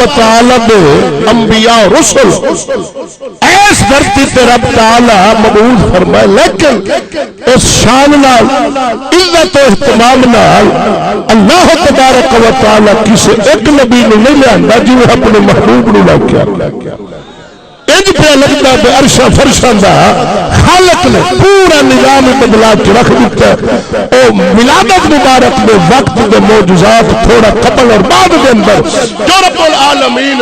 و تعالی دے انبیاء رسل ایس دھرتی تے رب تعالی مبعوث فرمائے، لیکن اس شان نال عزت و اہتمام نال اللہ تبارک و تعالی کسی ایک نبی نے نہیں لیا جی وہ اپنے محبوب نے لیا انج پہ لگتا ہے عرشہ فرشاں دا خالق نے پورا نظام بدلا کے رکھ دیتا ہے۔ او ولادت مبارک میں وقت دے معجزات تھوڑا قبل اور بعد دے اندر جو رب العالمین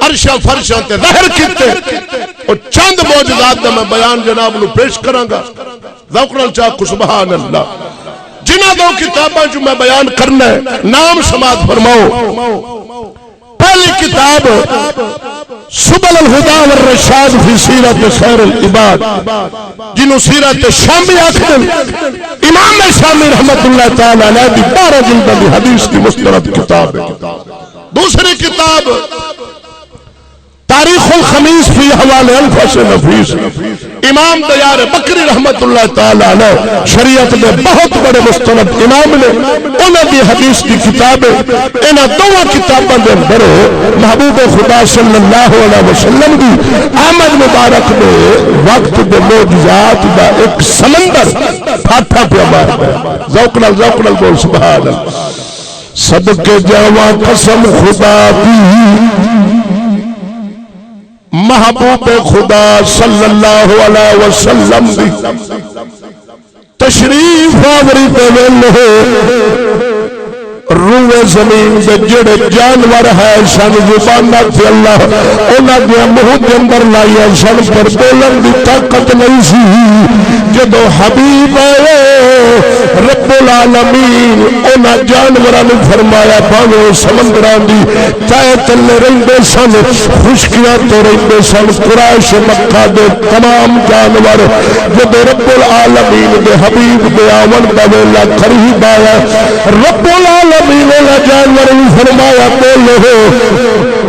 عرشہ فرشاں تے ظاہر کیتے اور چند معجزات دا میں بیان جناب نو پیش کراں گا۔ ذوق نال چاہ سبحان اللہ۔ جنہاں دو کتاباں جو میں بیان کرنا ہے نام سماعت فرماؤ۔ پہلی کتاب سبل الہدی والرشاد فی سیرت خیر العباد جنہوں سیرت شامی آخر امام شامی رحمت اللہ تعالی علیہ دی 12 جلد دی حدیث کی مستند کتاب ہے۔ دوسری کتاب تاریخ الخمیس فی حوالے انفس نفیس امام دیار بکری رحمت اللہ تعالی علیہ شریعت میں بہت بڑے مستند امام نے انہوں دی حدیث کی کتاب ہے۔ انہاں دونوں کتابوں کے اندر محبوب خدا صلی اللہ علیہ وسلم دی آمد مبارک میں وقت دے معجزات دا ایک سمندر پھاٹا پیا مار ہے۔ ذوق نال بول سبحان اللہ۔ صدقے جاواں قسم خدا دی محبوب خدا صلی اللہ علیہ وسلم دی تشریف آوری پہ ویلے روح زمین دے جڑے جانور ہے سن زبانہ تھی اللہ انہاں دے منہ دے اندر لایا سن پر بولن دی طاقت نہیں سی۔ جدو حبیب آئے رب العالمین انہاں جانوراں نوں فرمایا پاویں سمندراں دی تہے تلے رہندے سن خشکیاں تے رہندے سن قریش مکہ دے تمام جانور جدو رب العالمین دے حبیب دے آون دا ویلا قریب آیا رب العالمین میرا جانور فرمایا بولو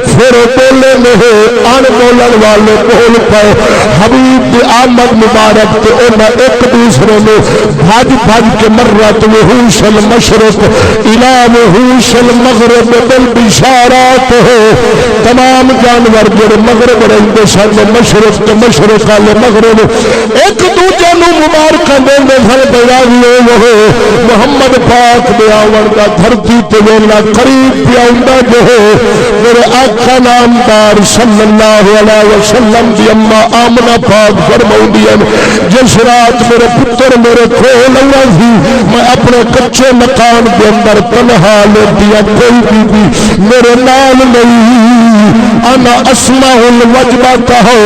پھر بولے نہیں ان بولن والے بول پائے۔ حبیب دی آمد مبارک تے انہاں ایک دوسرے میں بھاج بھاج کے مرت وحوش المشرق الى وحوش المغرب بالبشارات ہو۔ تمام جانور جڑے مغرب رہندے سن مشرق تے مشرق والے مغرب ایک دوجے نوں مبارکاں دیندے سن بیاوی ہو محمد پاک دے آون دا دھرتی تے ویلا قریب پیا ہوندا جو میرے آقا نامدار صلی اللہ علیہ وسلم دی اماں آمنہ پاک فرماؤندیاں جس رات میرے پتر میرے کول آیا سی میں اپنے کچے مکان دے اندر تنہا لیٹیا کوئی بی میرے نال نہیں انا اسمع الوجبہ کہو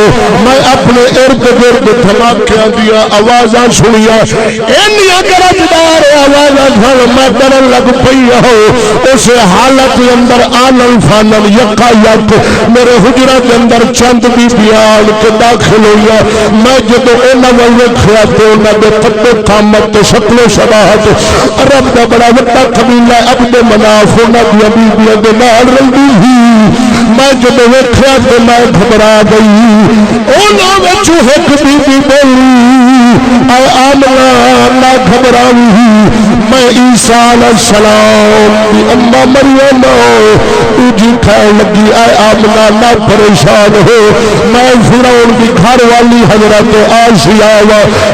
میں اپنے ارد گرد دھماکیاں دیا آوازاں سنیا انیا گرجدار آوازاں سن میں ڈرن لگ پئی ہو اس حالت اندر آنن فانن یکایت میرے حجرہ کے اندر چند بی بیان کے داخل ہویا میں جدو انہاں ول ویکھیا تے انہاں دے قد قامت تے شکل و شباہت عرب دا بڑا وڈا قبیلہ عبد مناف انہاں دی بیبیاں دے نال رہندی سی میں جدو ویکھیا تے میں گھبرا گئی انہاں وچوں ایک بی بی بولی اے آمنہ نہ گھبراوی میں عیسیٰ علیہ السلام دی اماں مریم تجھی کھائے لگی اے آمنہ نہ پریشان ہو میں فرعون دی گھر والی حضرت آسیہ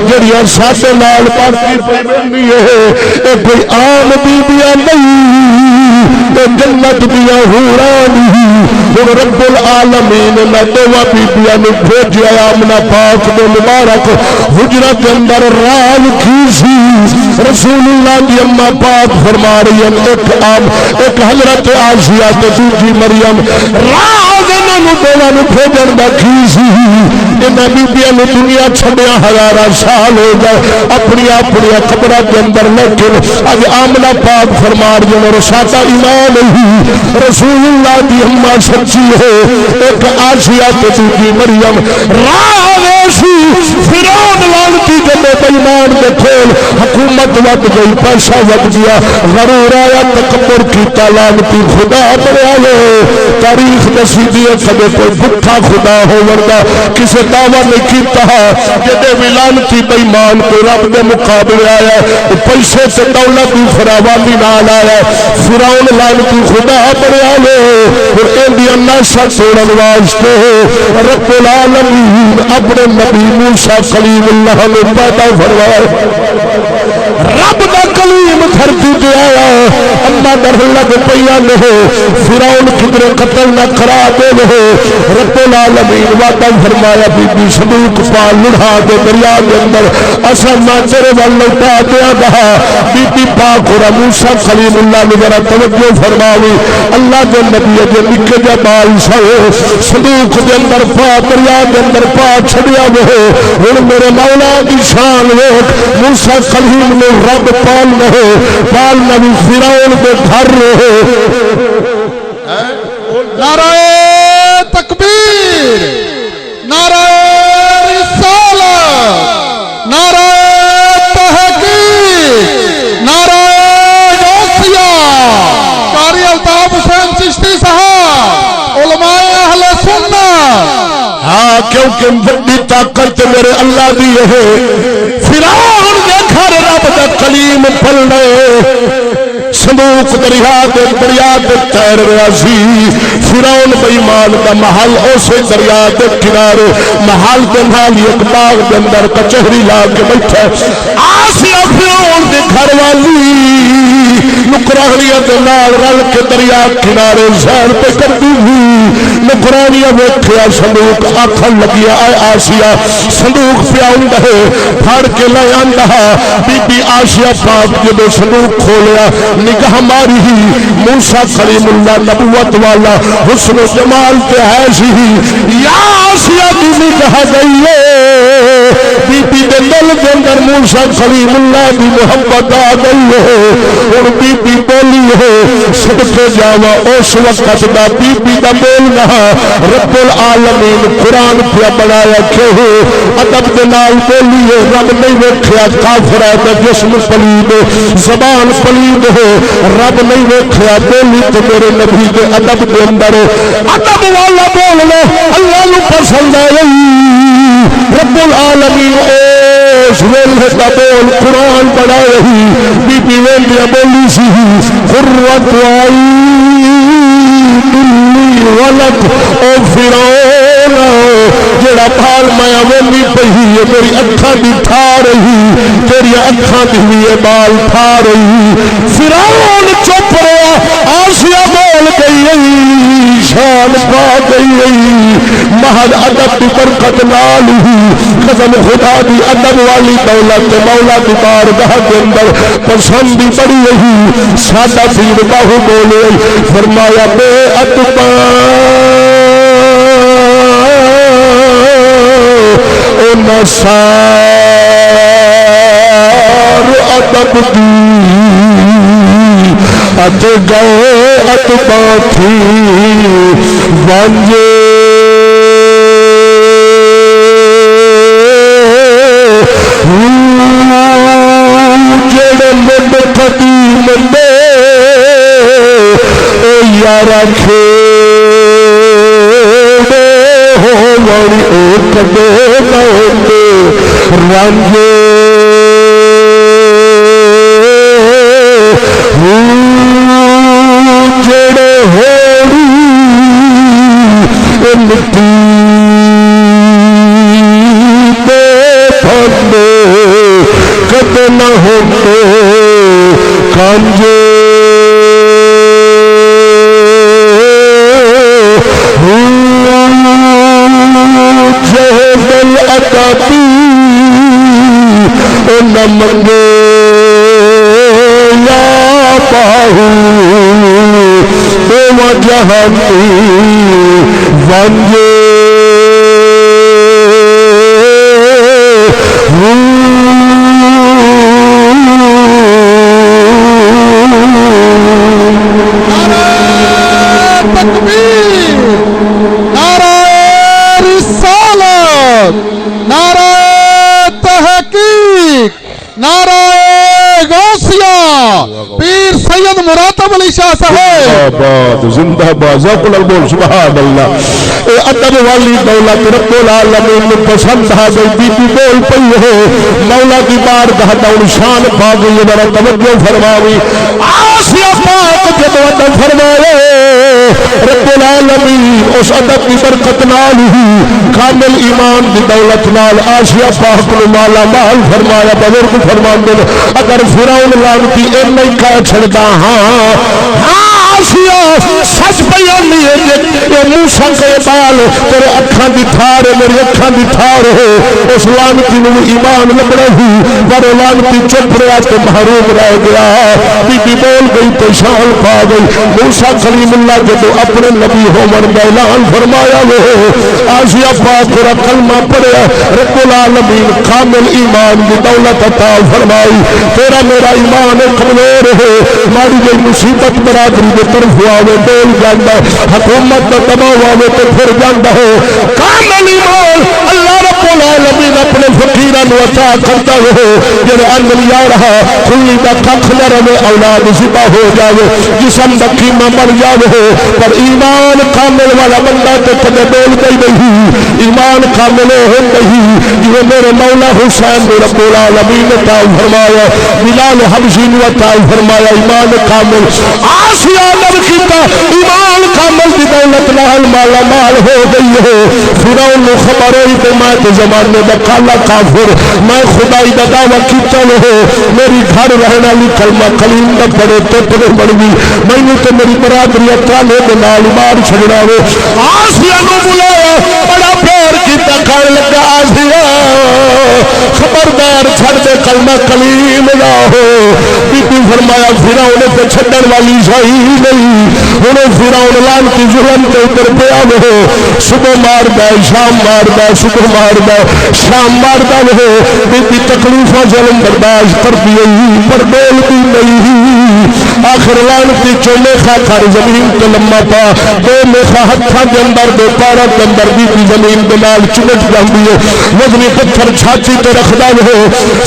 جڑیاں ساتے نال باقی پڑھنی ہے اے کوئی عام بیبیاں نہیں اے جنت دیاں حوران ہن رب العالمین نے دو بیبیاں نوں بھیجیا آمنہ پاک دے مبارک حجرہ کے اندر راز کی سی رسول اللہ دی اماں پاک فرما رہی ہیں ایک حضرت آسیہ تے دوسری مریم راز انہوں دونوں نے بھیجن دا کی سی انہاں بیبیاں نوں دنیا چھڈیا ہزارہ سال ہو گئے اپنی قبرہ کے اندر لیکن اج آمنہ پاک فرما رہی ہیں ساڈا ایمان نہیں رسول اللہ دی اماں سچی ہے ایک آسیہ تے دوسری مریم راز فرعون لعنتی جب بےمان دے کھول حکومت وٹ گئی پیسہ وٹ گیا غرور آیا تکبر کیتا لعنتی خدا بنیا ہے تاریخ دسی دی کدے کوئی بھٹا خدا ہووندا کسے دعویٰ نہیں کیتا جدے بھی لعنتی بے ایمان کو رب دے مقابلے آیا پیسے سے دولت دی فراوانی نال آیا فرعون لعنتی خدا بنیا لے اور اندی ناسا توڑن واسطے رب العالمین اپنے نبی موسیٰ کلیم اللہ نے پیدا فرمایا رب دا کلیم دھرتی تے آیا اللہ در لگ پیا لے فرعون کدھر قتل نہ کرا دے لے رب العالمین وعدہ فرمایا بی بی صندوق پا لڑھا دے دریا کے اندر اصل نہ تیرے وال لوٹا دیا گا بی بی پاک اور موسیٰ کلیم اللہ نے ذرا توجہ فرماوی اللہ کے نبی جو نکے جا بال سو صندوق کے اندر پا دریا کے اندر پا چھڑیا وہ ہن میرے مولا دی شان ویکھ موسیٰ کلیم نے رب پال نہ بھی فرعون کے گھر نعرہ تکبیر نعرہ رسالت نعرہ تحقیق نعرہ غوثیہ قاری الطاف حسین چشتی صاحب علماء اہل سنت ہاں کیونکہ بڑی طاقت میرے اللہ دی ہے فرعون دے گھر رب دا کلیم پلنے صندوق دریا دے تیر رہا سی فرعون بے ایمان دا محل اسے دریا دے کنارے محل دے نال ایک باغ دے اندر کچہری لا کے بیٹھا آسیہ فرعون دے گھر والی نکرانیاں دے نال رل کے دریا کنارے سیر پہ کر دی ہوئی نکرانیاں بیٹھیا صندوق آکھن لگیا اے آسیہ صندوق پہ آندا ہے پھاڑ کے لے آندا بی بی آسیہ پاک جب صندوق کھولیا نگاہ ماری ہی موسیٰ کلیم اللہ نبوت والا حسن و جمال تے ہے سی یا آسیہ کی نگاہ گئی ہے بی بی دے دل کے اندر موسیٰ کلیم اللہ کی محبت آ گئی ہے اور بی بی بولی ہے صدقے جاوا اس وقت دا بی بی دا بولنا رب العالمین قرآن پہ بنایا کہ ادب دے نال بولی ہے رب نہیں ویکھیا کافر ہے جسم پلید زبان پلید ہو رب نہیں ویکھیا بولی تو میرے نبی دے ادب دے اندر ادب والا بول لو اللہ نو پسند آئی رب العالمین اس ویلے دا بول قرآن پڑھا رہی بی بی ویلیا بولی سی قرۃ عین ولد او فرعون جڑا بھال مایا ویلی پہی ہے میری اکھاں دی ٹھا رہی تیری اکھاں دی ہوئی بال ٹھا رہی فرعون چپ رہا آسیہ بول گئی شان پا گئی محل ادب دی برکت نال ہی قسم خدا دی ادب والی دولت مولا دی بارگاہ کے اندر پسند دی بڑی رہی سادہ پیر باہو بولے فرمایا بے ادب نثار ادب دی ات گئے اتبا تھی وانجے جڑے مند قدیم دے یارا کھیڑے ہو وڑی او کدے نوندے رانجے جڑے ہوڑی مٹی دے پھندے کدے نہ ہوندے کانجے جہل ادبی نہ منگے یا باہو بے جہانی ونجے شاہ صاحب زندہ باد ذوق بول سبحان اللہ. اے ادب والی دولت رب العالمین کو پسند آ گئی. بی بی بول پئی ہے مولا کی بارگاہ دا شان پا گئی. ذرا توجہ فرماوی. آسیہ پاک جب ادب فرمائے رب العالمین اس ادب کی برکت نال ہی کامل ایمان کی دولت نال آسیہ پاک کو مالا مال فرمایا. بزرگ فرماندے اگر فرعون لعنتی اے نہیں کہہ چھڑدا ہاں آسیہ سچ بیانی ہے کہ موسیٰ کے بال تیرے اکھاں دی تھار ہے میری اکھاں دی تھار ہے. اس لعنتی نے ایمان لبڑا ہی پر لعنتی چپ رہا تو محروم رہ گیا. بی بی بول گئی تو شان پا گئی. موسیٰ کلیم اللہ جب اپنے نبی ہومن کا اعلان فرمایا وہ آسیہ پاک پورا کلمہ پڑھیا. رب العالمین کامل ایمان کی دولت عطا فرمائی. تیرا میرا ایمان کمزور ہے ماری گئی مصیبت برادری کے طرف آوے ڈول جاندہ حکومت کا دباؤ آوے تو پھر جاندہ ہو. کامل ایمان اللہ رب العالمین اپنے فقیران عطا کرتا ہو. جب انگل یا رہا کھلی دا کھکھ نہ رہے اولاد ذبح ہو جاوے جسم دا قیمہ مر جاوے پر ایمان کامل والا بندہ تو کدے بول گئی نہیں. ایمان کامل ہو نہیں جو میرے مولا حسین رب العالمین عطا فرمایا. بلال حبشی نے عطا فرمایا ایمان کامل. آسیہ نب کیتا ایمان کامل دی دولت نال مالا مال ہو گئی ہے. فرعون نے خبر ہوئی کہ میں تو زمانے دا کالا کافر میں خدائی دا دعویٰ کیتا ہو میری گھر رہنا لی کلمہ کلیم دا پڑے تو پڑے بڑھ گئی میں نے تو میری برادری اترانے دے نال مار چھڑنا ہو. آسیہ نو بلایا بڑا پیار کیتا کھائے لگا آسیہ خبردار چھڑ دے کلمہ کلیم نہ ہو. بی بی فرمایا فرعون تے چھڑن والی شاہی نہیں انہیں فرعون لعنتی ظلم تے اتر پہ آوے صبح مار دا شام مار دا صبح مار دا شام مار دا وہ بی بی تکلیفہ ظلم برداشت کر دی پر بول بھی نہیں. آخر لعنتی چومے خاکر زمین کے لمحہ پا دو میخا ہتھا کے اندر دو پارا کے اندر بی بی زمین دلال چمٹ جاندی ہے. وزنی پتھر چھاچی تے رکھ دا وہ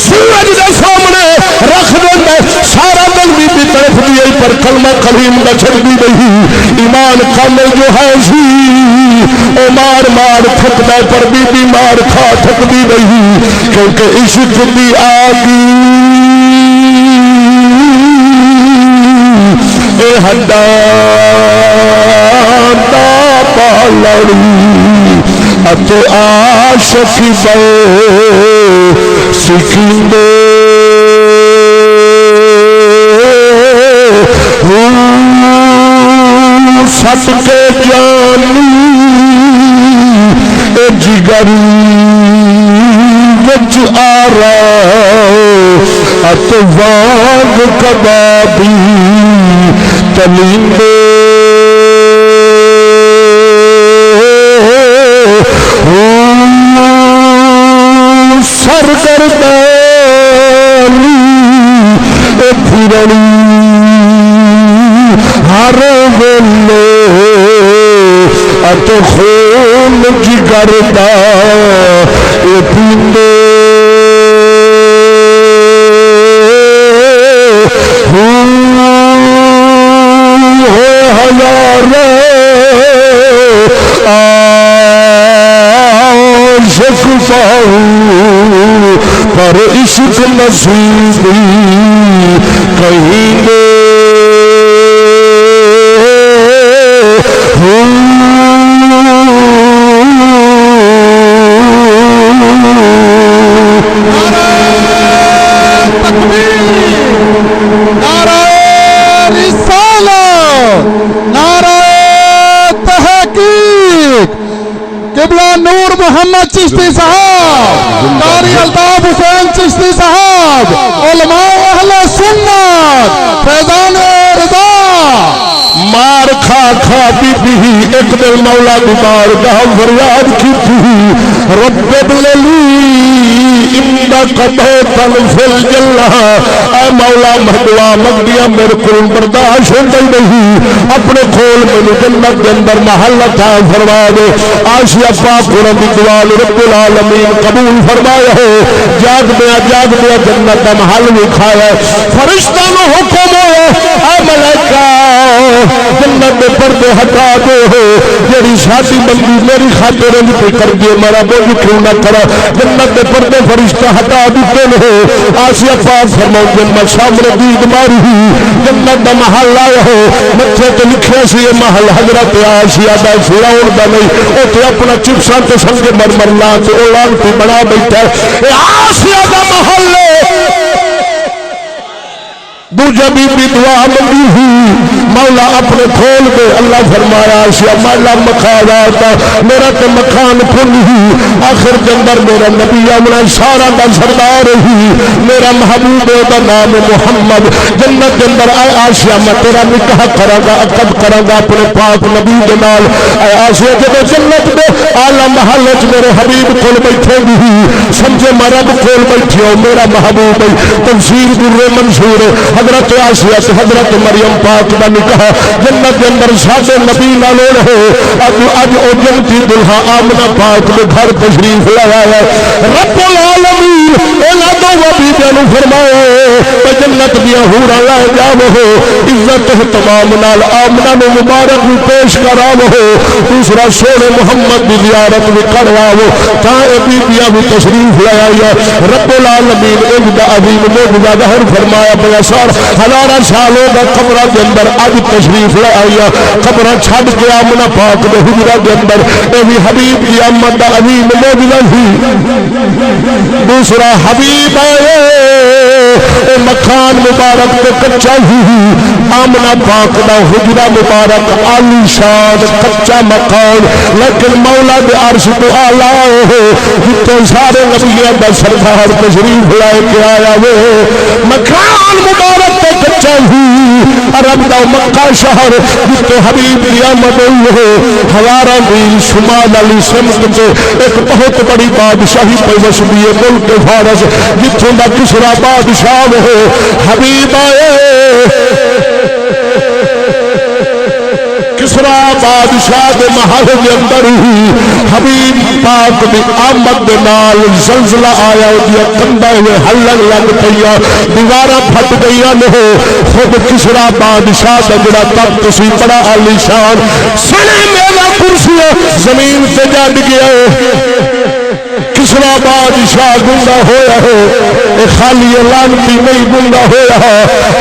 سورج دے سامنے رکھ دے سارا دل بی بی طرف دی پر کلمہ کلیم دا چھڑ دی نہیں. ایمان کامل جو ہے سی او مار مار تھک دے پر بی بی مار کھا تھک دی نہیں کیونکہ عشق دی آگی اے ہڈا دا پالڑی اتے عاشق بے سکھیندے سٹ کے جانی اے جگری وچ آ رہا ات واگ کبابی تلیندے سرگردانی اے پھرنی ہر ویلے ات خون جگر دا اے پیندے پر عشق نصیبی کہیں دے نور محمد چشتی صاحب قاری الطاف حسین چشتی صاحب علماء اہل سنت فیضان رضا مار کھا کھا بی بی ایک دل مولا بیمار گاہ فریاد کی تھی رب ابللی اندک بیتن فی الجنہ اے مولا مہدوا مگدیاں میرے کل برداشت ہوتا نہیں اپنے کھول میں جنت کے اندر محل تھا فرما دے. آسیہ پاک قرآن دوال رب العالمین قبول فرمایا ہو. جاگ دیا جنت کا محل بھی کھایا. فرشتہ نو حکم ہو اے ملائکہ جنت دے پردے ہٹا دو جیڑی شادی بندی میری خاطر کوئی کر دے میرا بوجھ کیوں نہ کرا جنت دے پردے فرشتہ ہٹا دیتے ہو آسیہ پاک فرماؤ جنت سامنے دید ماری جنت دا محل آیا ہو مچھے تو لکھے سی یہ محل حضرت آسیہ دا فراؤن دا نہیں او تے اپنا چپساں تے سنگے مرمر لان تے اولان تے بنا بیٹھا ہے آسیہ دا محل دوجہ بی بی دعا منگی ہوئی مولا اپنے کھول دے اللہ فرمایا آسیہ مولا مکھان آتا میرا تے مکھان کھل ہی آخر جندر میرا نبی امنا سارا دا سردار ہی میرا محبوب دا نام محمد جنت جندر آئے آسیہ میں تیرا نکاح کرا گا عقد کرا گا اپنے پاک نبی جنال آئے آسیہ جب جنت دے آلہ محلت میرے حبیب کھول بیٹھے بھی سمجھے مرب کھول بیٹھے ہو میرا محبوب تفسیر در منصور حضرت آسیہ سے حضرت مریم پاک دا نکاح جنت کے اندر سادے نبی نالون ہو اج او جنتی دلہا آمنہ پاک میں گھر تشریف لگا ہے رب العالمین اولا دو وبی جانو فرمائے جنت دیا ہورا لائے جاو ہو عزت احتمام نال آمنہ میں مبارک بھی پیش کراو ہو دوسرا سونے محمد بھی زیارت بھی کرواو چاہے بی بیا بھی تشریف لگا رب العالمین اجدہ عظیم موجودہ ظہر فرمایا بیسار ہزارہ سالوں کا قبرہ کے اندر آج تشریف لے آیا قبرہ چھڑ کے آمنہ پاک دے حجرہ کے اندر اے بھی حبیب کی آمد دا عظیم موجودہ ہی دوسرا حبیب آئے اے مکان مبارک دے کچا ہی آمنہ پاک دا حجرہ مبارک عالی شان کچا مکان لیکن مولا دے عرش تو آلہ ہو جتے سارے نبیہ دا سرکار تشریف لائے کے آیا وہ مکان مبارک تے کچا ہی عرب دا مکہ شہر جتے حبیب کی آمد ہوئی ہو ہزارہ میل شمال علی سمت تے ایک بہت بڑی بادشاہی پیوس بھی ہے ملک فارس جتوں دا کسرا بادشاہ ہو حبیب آئے کسرا بادشاہ دے محل کے اندر ہی حبیب پاک دی آمد دے نال زلزلہ آیا دیا کندہ ہوئے ہلن لگ پیا دیوارہ پھٹ گیا نہ خود کسرا بادشاہ دا جڑا تخت سی بڑا عالی شان سنے میرا کرسی زمین سے جڑ گیا کسرا بادشاہ گنگا ہویا ہے خالی لانتی نہیں گنگا ہویا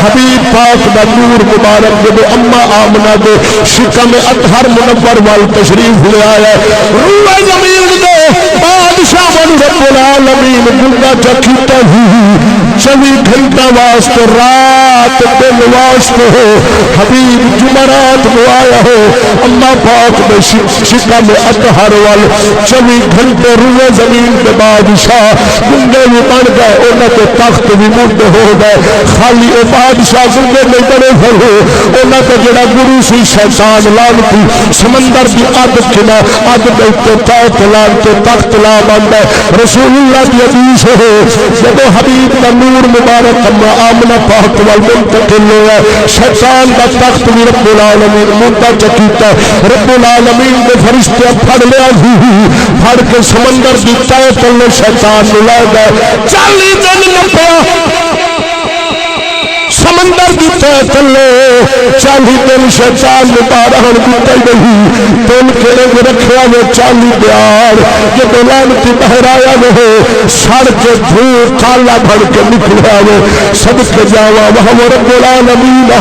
حبیب پاک دا نور مبارک دے اما آمنہ دے شکم اطہر منور وال تشریف لے آیا روح زمین دے بادشاہ من رب العالمین گنگا چکیتا ہی 24 گھنٹہ واسطے رات دن واسطے ہو حبیب جمعرات میں آیا ہو اما پاک دے شکم اطہر وال 24 گھنٹے روح زمین کے بادشاہ گنگے بھی بن گئے انہوں کے تخت بھی مند ہو گئے خالی او بادشاہ گنگے نہیں بڑے پھر ہو انہوں کے جڑا گرو سی شیطان لانتی سمندر کی عادت کنا عادت کے تحت لان کے تخت لا بند ہے رسول اللہ کی حدیث ہو جب حبیب کا نور مبارک آمنہ پاک والمنتقل ہوا شیطان کا تخت بھی رب العالمین مندہ چکیتا رب العالمین کے فرشتے پھڑ لیا پھڑ کے سمندر کی تحت نے شیطان ملا گئے 40 دن نپیا سمندر کی تہ چلے 40 دن شیطان مبارہن دیتے نہیں تم کے رکھیا وہ 40 دیار جب لعنتی بہر آیا وہ سڑ کے دھور کالا بھڑ کے نکلیا وہ صدق جاوا وہ رب العالمین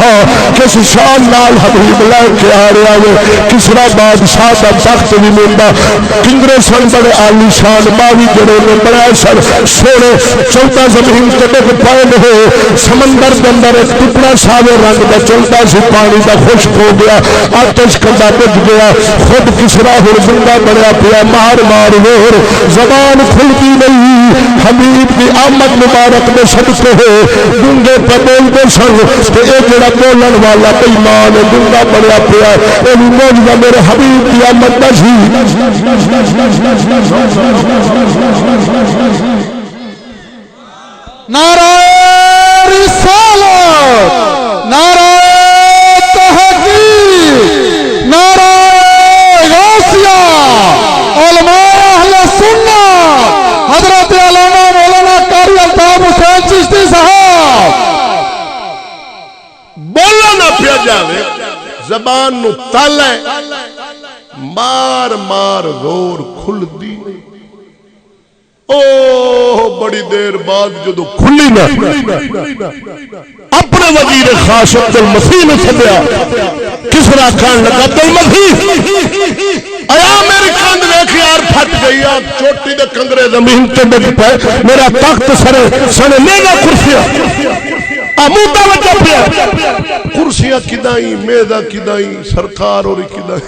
کس شان نال حبیب لے کے آ رہا وہ کسرا بادشاہ کا تخت بھی ملتا کنگرے سن بڑے عالی شان باوی جڑے نے بڑے سر سونے 14 زمین کے ڈگ پائے ہو سمندر کے اندر ایک ٹکڑا ساوے رنگ کا چلتا سی پانی کا خشک ہو گیا آتش کندہ بج گیا خود کسرا ہو زندہ بڑھیا پیا مار مار وور زبان کھلتی نہیں حبیب کی آمد مبارک میں صدقے ہو گنگے پہ بولتے سن کہ ایک جڑا بولن والا ایمان گنگا بڑھیا پیا اے موجودہ میرے حبیب کی آمد نشی نعرہ رسالت نعرہ تحقیق نعرہ غوثیہ علماء اہل سنت حضرت علامہ مولانا قاری الطاف حسین چشتی صاحب بولنا نہ پیا جاوے زبان نو تالا مار مار زور کھل دی او بڑی دیر بعد جدو کھلی نا اپنے وزیر خاص عبدالمسیح نے سدیا کسرا کھان لگا عبدالمسیح آیا میری کند دیکھ یار پھٹ گئی چوٹی دے کنگرے زمین تے ڈگ پے میرا تخت سنے لینا کرسیاں موتا وجہ پیا کرسیاں کدائیں میزہ کدائیں سرکار اور کدائیں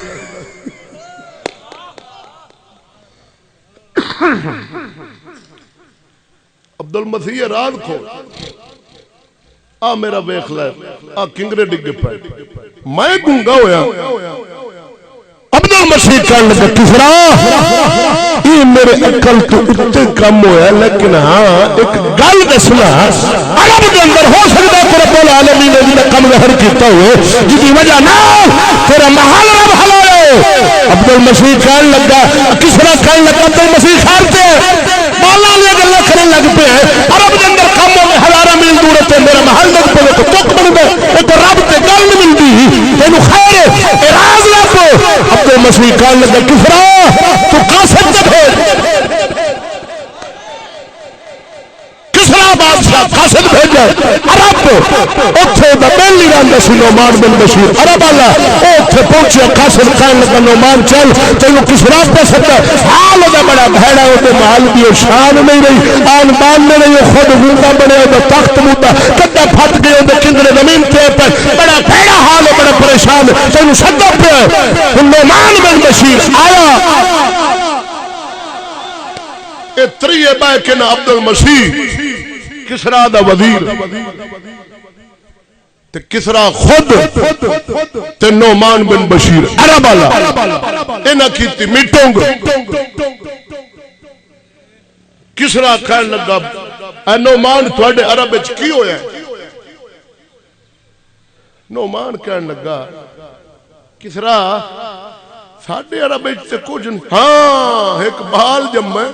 عبدالمسیح راز کھو میرا ویخ لے کنگرے ڈگ پہ میں گونگا ہویا عبدالمسیح کہنے لگا کسرا یہ میرے عقل تو اتنے کم ہویا لیکن ہاں ایک گل دسنا عرب کے اندر ہو سکتا ہے رب العالمین نے جنہیں کم ظاہر کیتا ہوئے جدی وجہ نہ تیرا محل رب حلالے عبدالمسیح کہنے لگا کسرا کہنے لگا عبدالمسیح خارتے ہیں بالا لیا گلہ کرنے لگ پہ ہیں عرب کے اندر کم ہو گئے ہزارہ میل دور ہے میرا محل لگ پہ تو تک بن گئے ایک رب تے گل نہیں ملتی تینو خیر اراز لگ عبدالمسیح کہنے لگا کسرا تو قاسم تے بھیج کسرا بادشاہ قاسم بھیجا عرب اتھے دا پہلی راندا سی نعمان بن بشیر عرب اللہ اتھے پہنچیا قاسم کہنے لگا نعمان چل تینو کسرا پہ سکتا حال دا بڑا بھیڑا ہوتے محل دی شان نہیں رہی آن بان میں نہیں خود گوندا بنے ہوتا تخت موتا کدہ پھٹ گئے ہوتے کنگرے زمین تے پر بڑا بھیڑا حال ہے بڑا پریشان تینو سکتا پہ نعمان بن بشیر آیا اتری بے کہ نا عبدالمسیح کسرا دا وزیر تے کسرا خود تے نعمان بن بشیر عرب والا اینا کیتی میٹنگ کسرا کہنے لگا اے نعمان تواڈے عرب وچ کی ہویا ہے نعمان کہنے لگا کسرا ساڈے عرب وچ تے کچھ ہاں ایک بال جمع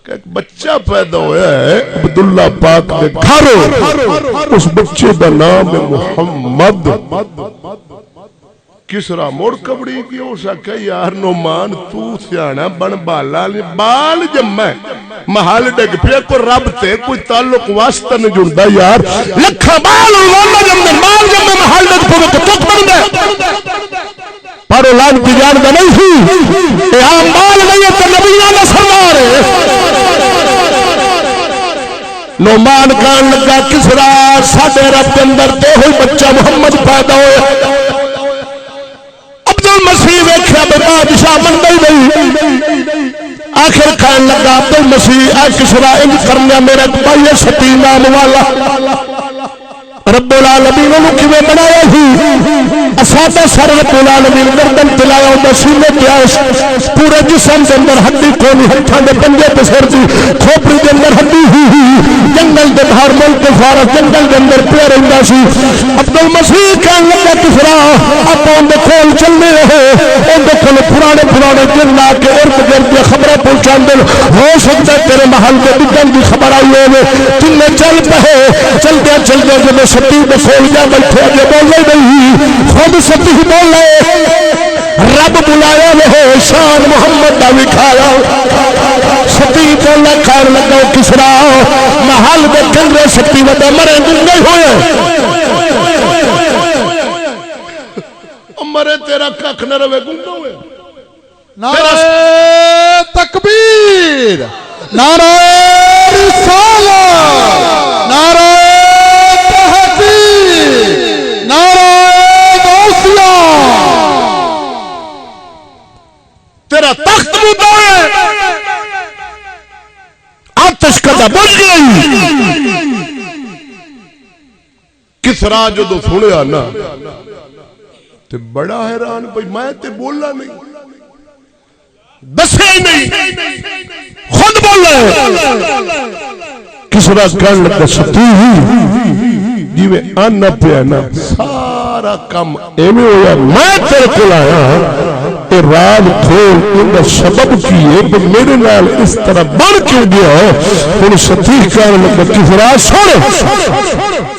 ایک بچہ پیدا ہویا ہے عبداللہ پاک دے گھر اس بچے دا نام ہے محمد کسرا مڑ کبڑی کی ہو سکا یار نعمان تو سیانا بن بالا بال جمع محل ڈگ پیا کوئی رب تے کوئی تعلق واسطہ نہیں جڑدا یار لکھا بال بال جمع محل ڈگ پیا تو تک بن گئے پر اولاد کی جان کا نہیں سی عام بال نہیں ہے تو نبیوں کا سردار ہے نعمان کہنے لگا کسرا ساڈے رب کے اندر تے ہوئی بچہ محمد پیدا ہوئے عبدالمسیح ویکھیا بے بادشاہ مندا ہی نہیں آخر کہنے لگا عبدالمسیح اے کسرا انج کرنا میرا بھائی ستی نام والا رب العالمین نے کیویں بنایا ہی اسادا سر رب العالمین گردن تلایا او سینے تے پورے جسم دے اندر ہڈی کونی ہتھاں دے پنجے تے سر دی کھوپڑی دے اندر ہڈی جنگل دے باہر ملک فارغ جنگل دے اندر پیا رہندا سی عبدالمسیح کہن لگا کسرا اپاں دے کول چلنے رہے اون دے کول پرانے جن لا کے ارد گرد دی خبراں پہنچاندے ہو سکتا تیرے محل دے ڈگن دی خبر آئی ہوے تنے چل پے چلدے جب ستی دے کول جا بیٹھے اگے بولے نہیں خود ستی بولے رب بلایا وہ شان محمد دا وکھایا ستی بولے کھان لگا کسرا محل دے کنگرے ستی ودا مرے گنگے ہوئے مرے تیرا ککھ نہ رہے گنگا ہوئے نعرہ تکبیر نعرہ رسالت نعرہ تحقیق نعرہ غوثیہ تیرا تخت مدہ ہے آتش کدہ بجھ گئی کسرا جو دو سنے آنا تے بڑا حیران بھئی میں تے بولا نہیں دسے ہی نہیں خود بولے کسرا کہنے لگا ستی جی میں آنا پہ آنا سارا کم ایمیں ہویا میں تیرے کو لایا اے راز کھول ان کا سبب کی ہے کہ میرے نال اس طرح بن کیوں گیا ہن صدیق کہنے لگا کس راز سن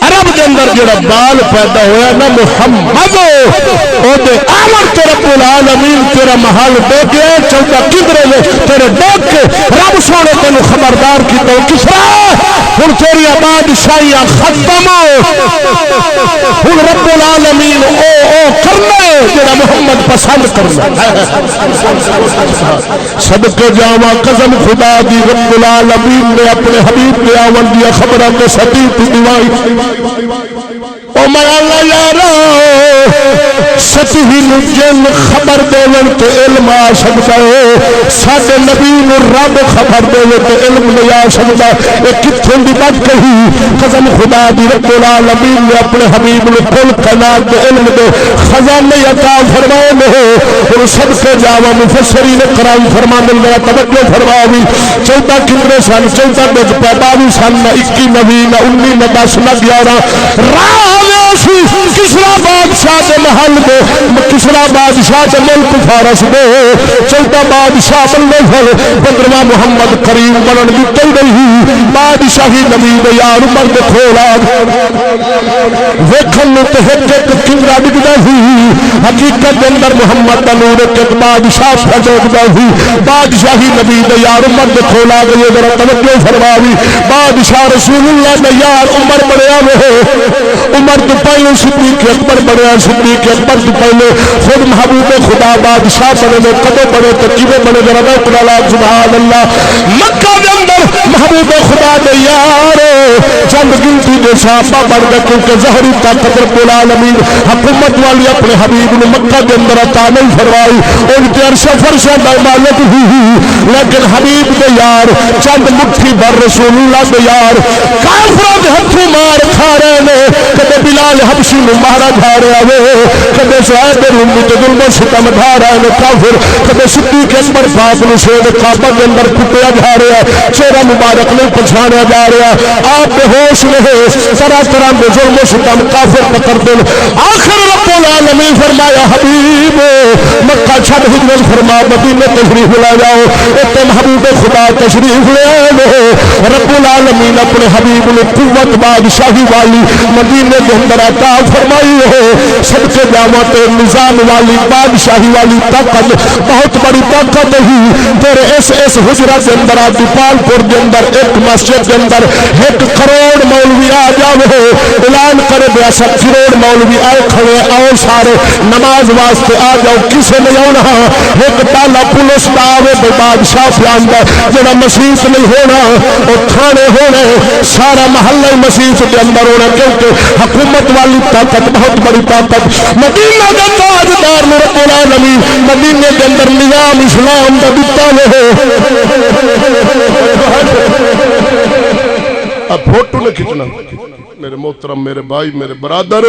عرب دے اندر جڑا بال پیدا ہویا نا محمد او دے آمر تے رب العالمین تیرا محل دے گیا چوکا کدرے نے تیرے دیکھ کے رب سونے تینو خبردار کی تو کس راز ہن تیری بادشاہیاں ختم ہن رب العالمین او کرنا جڑا محمد پسند کرنا صدقے جاواں قسم خدا دی رب العالمین نے اپنے حبیب کے آون دی خبراں تے سٹی دیوائی او میں اللہ یارا سچی نو جن خبر دیون تے علم آ سکتا ہے ساڈے نبی نو رب خبر دیوے تے علم نہیں آ سکتا اے کتھوں دی بات کہی قسم خدا دی رب العالمین نے اپنے حبیب نو کل کائنات دے علم دے خزانے عطا فرمائے نے اور سب سے جاوا مفسرین کرام فرماندے نے توجہ فرماوی 14 کمرے سن 14 گز پیدا بھی سن 21 نبی نہ 19 نہ 10 نہ 11 کسرا بادشاہ دے محل دے کسرا بادشاہ دے ملک فارس دے 14 بادشاہ بننے پھر 15واں محمد کریم بنن دتے نہیں بادشاہی نبی دے یار عمر دے کھولا ویکھن نو تے ایک کنگرا ڈگدا سی حقیقت دے اندر محمد دا نور ایک بادشاہ فجودا سی بادشاہی نبی دے یار عمر دے کھولا گئے ذرا توجہ فرماوی بادشاہ رسول اللہ دے یار عمر بڑیا وے عمر تو پہلے صدیق اکبر بڑھیا صدیق اکبر تو پہلے خود محبوب خدا بادشاہ بنے نے کدے بڑے ترکیبیں بنے ذرا اقرا سبحان اللہ مکہ دے اندر محبوب خدا دے یار چند گنتی دے صحابہ بڑھ گئے کیونکہ ظاہری طاقت رب العالمین حکومت والی اپنے حبیب نے مکہ دے اندر عطا نہیں فرمائی ان کے عرش فرشاں دا مالک ہوئی لیکن حبیب دے یار چند مٹھی بھر رسول اللہ دے یار کافروں دے ہتھوں مار کھا رہے نے کدے بلال حبشی نو مارا جا رہا ہے کدے صہیب رومی تے ظلم و ستم ڈھا رہے نے کافر کدے صدیق اکبر پاک نو شیر کعبہ کے اندر کٹیا جا رہا ہے چہرہ مبارک نہیں پچھاڑیا جا رہا آپ بے ہوش رہے طرح طرح کے ظلم و ستم کافر پکڑ دے آخر رب العالمین فرمایا حبیب مکہ چھڑ ہجرت فرما مدینے تشریف لے جاؤ تے محبوب خدا تشریف لے آئے رب العالمین اپنے حبیب نے قوت بادشاہی والی مدینے کے اندر عطا فرمائی ہو سب سے جامعت نظام والی بادشاہی والی طاقت بہت بڑی طاقت ہی تیرے اس حجرہ کے اندر دیپال پور کے اندر ایک مسجد کے اندر 1 کروڑ مولوی آ جاوے اعلان کرے بیا 7 کروڑ مولوی آئے کھڑے آؤ سارے نماز واسطے آ جاؤ کسے نہیں ہونا ایک تالا پولیس دا آوے بے بادشاہ پیاندا جڑا مسیح نہیں ہونا اور تھانے ہونے سارا محلہ مسیح کے اندر ہونا کیونکہ حکومت والی طاقت بہت بڑی طاقت مدینہ کا تاجدار رب العالمین مدینے کے اندر نظام اسلام کا دیتا ہے اب فوٹو نہ کھچنا میرے محترم میرے بھائی میرے برادر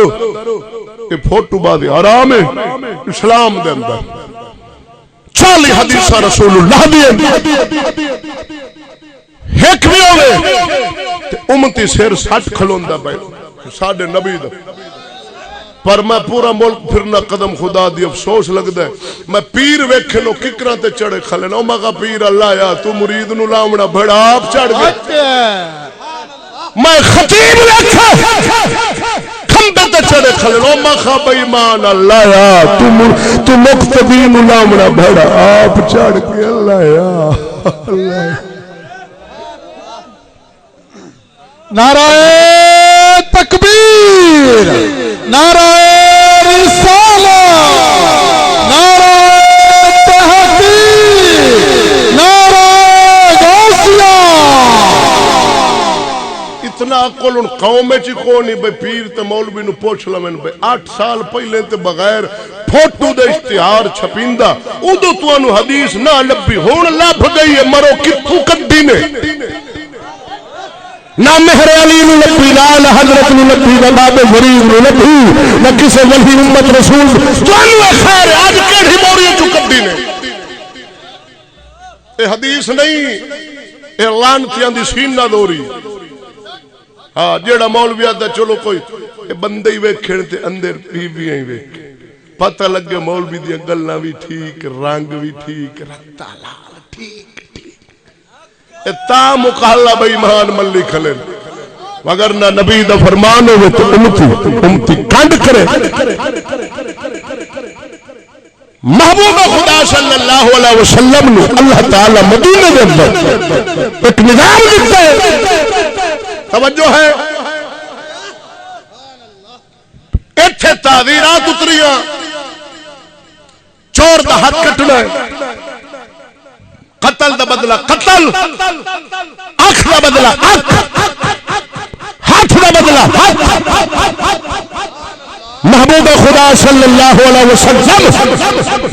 یہ فوٹو بعد حرام ہے اسلام دے اندر 40 حدیثہ رسول اللہ دیئے ایک بھی ہوئے امتی سیر 60 کھلوندہ پہ ساڑھے نبی دا پر میں پورا ملک پھرنا قدم خدا دی افسوس لگ دے میں پیر ویکھے نو ککران تے چڑھے کھلے نو مگا پیر اللہ یا تو مرید نو لامنا بڑا آپ چڑھ گئے میں خطیب ویکھے کھمبے تے چڑھے کھلے نو مگا بیمان اللہ یا تو مقتدی نو لامنا بڑا آپ چڑھ گئے اللہ یا اللہ نعرہ تکبیر نعرہ رسالہ نعرہ تحقیق نعرہ غوثیہ اتنا عقل ان قوم میں چی کونی بے پیر تے مولوی نو پوچھ لمن بے 8 سال پہلے تے بغیر فوٹو دے اشتہار چھپیندہ ادو تو انو حدیث نہ لبی ہون لب گئی ہے مرو کتھو کدی نے نہ مہر علی نو لبی نہ حضرت نو لبی نہ باب غریب نو لبی نہ کسے ولی امت رسول جانو خیر آج کیڑی موری چکدی نے اے حدیث نہیں اے لعنتیاں دی سینہ دوری ہاں جیڑا مولوی آتا چلو کوئی اے بندے ہی ویکھن تے اندر بیویاں ہی ویکھ پتہ لگے مولوی دی گلاں بھی ٹھیک، رنگ بھی ٹھیک، رتا لال ٹھیک ٹھیک، تا مقالہ بے ایمان ملی کھلے، مگر نہ نبی دا فرمان ہوئے تو امتی کنڈ کرے۔ محبوب خدا صلی اللہ علیہ وسلم نے اللہ تعالی مدینے دے اندر ایک نظام دیتا ہے، توجہ ہے، ایتھے تعویرات اتریاں، چور دا ہاتھ کٹنا ہے، قتل دا بدلہ قتل، آنکھ دا بدلہ آنکھ، ہاتھ دا بدلہ ہاتھ۔ محبوب خدا صلی اللہ علیہ وسلم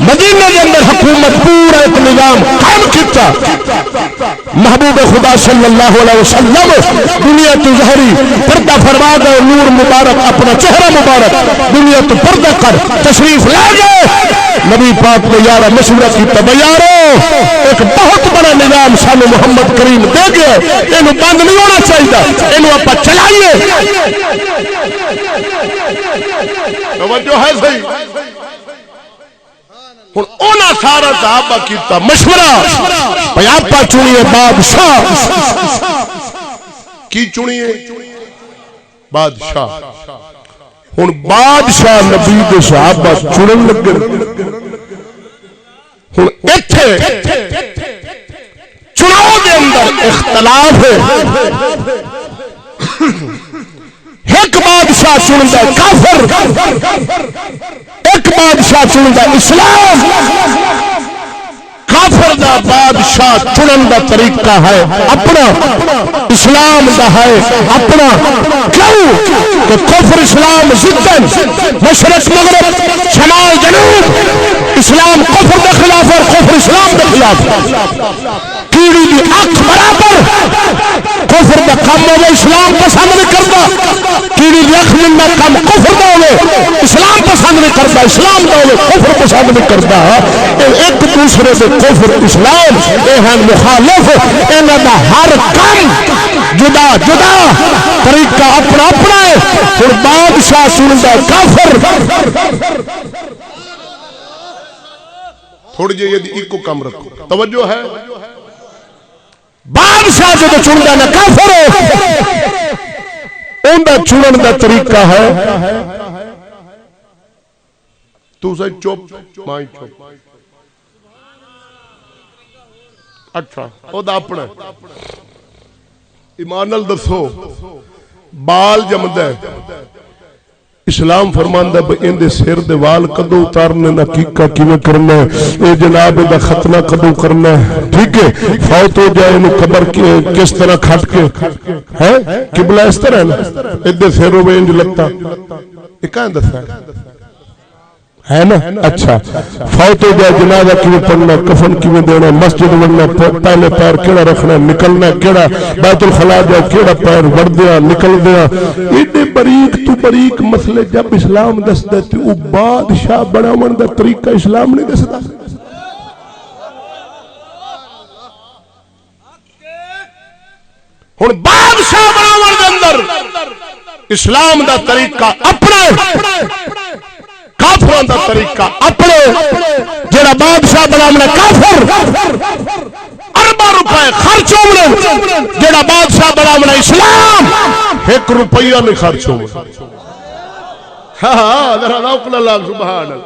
مدینہ کے اندر حکومت پورا ایک نظام قائم کیتا۔ محبوب خدا صلی اللہ علیہ وسلم دنیا تو ظہری پردہ فرما گئے، نور مبارک اپنا چہرہ مبارک دنیا تو پردہ کر تشریف لے گئے۔ نبی پاک نے یارہ مشورہ کیتا، بیارو ایک بہت بڑا نظام سانو محمد کریم دے گئے، انہوں بند نہیں ہونا چاہیے، انہوں اپا چلائیے۔ توجہ ہے صحیح، ہن اونا سارا صحابہ کیتا مشورہ، بھئی آپا چنیے بادشاہ، کی چنیے بادشاہ۔ ہن بادشاہ نبی دے صحابہ چنن لگے، ہن ایتھے چناؤ دے اندر اختلاف ہے، ایک بادشاہ چنتا کافر، ایک بادشاہ چنتا اسلام۔ کافر دا بادشاہ چنن دا طریقہ ہے اپنا، اسلام دا ہے اپنا۔ کیوں کہ کفر اسلام ضدن، مشرق مغرب شمال جنوب، اسلام کفر دے خلاف اور کفر اسلام دے خلاف۔ کیڑی دی اکھ برابر، کفر دا کم ہوئے اسلام پسند نہیں کرتا، کیڑی دی اکھ مندہ کم کفر دا ہوئے اسلام پسند نہیں کرتا، اسلام دا ہوئے کفر پسند نہیں کرتا۔ ایک دوسرے سے کفر اسلام اے ہیں مخالف، انہاں دا ہر کم جدا جدا طریقہ اپنا اپنا ہے۔ پھر بادشاہ سنتا کافر، تھوڑی جی یہ ایک کو کم رکھو، توجہ ہے، بادشاہ جو چنتا نہ کافر ہو، ان دا چنن دا طریقہ ہے تو سے چپ مائیں چپ، اچھا او دا اپنا ایمان ال دسو بال جمدا ہے، اسلام فرماندا ہے ان دے سر دے وال کدو اتارنے نہ کیکا کیویں کرنا ہے، اے جناب دا ختنہ کدو کرنا ہے، ٹھیک ہے، فوت ہو جائے انہوں قبر کس طرح کھٹ کے ہے، قبلہ اس طرح ہے نا، ادھے سر ہوئے انج لگتا، یہ کہاں دستا ہے نا؟ اچھا فوت ہو جائے جنازہ کیوں پڑھنا، کفن کیوں دینا، مسجد ورنا، پہلے پیر کیڑا رکھنا، نکلنا کیڑا، بیت الخلا جائے کیڑا پیر وڑ دیا نکل دیا، ایڈے بریک تو بریک مسئلے جب اسلام دس دیتے وہ بادشاہ بناون دا طریقہ اسلام نہیں دستا۔ ہن بادشاہ بناون دے اندر اسلام دا طریقہ اپنا، کافران دا طریقہ اپنے، جڑا بادشاہ بنامنا کافر، اربا روپے خرچ ہونے، جڑا بادشاہ بنامنا اسلام، 1 روپیہ نہیں خرچ ہونے۔ ہاں ذرا روک اللہ سبحان اللہ،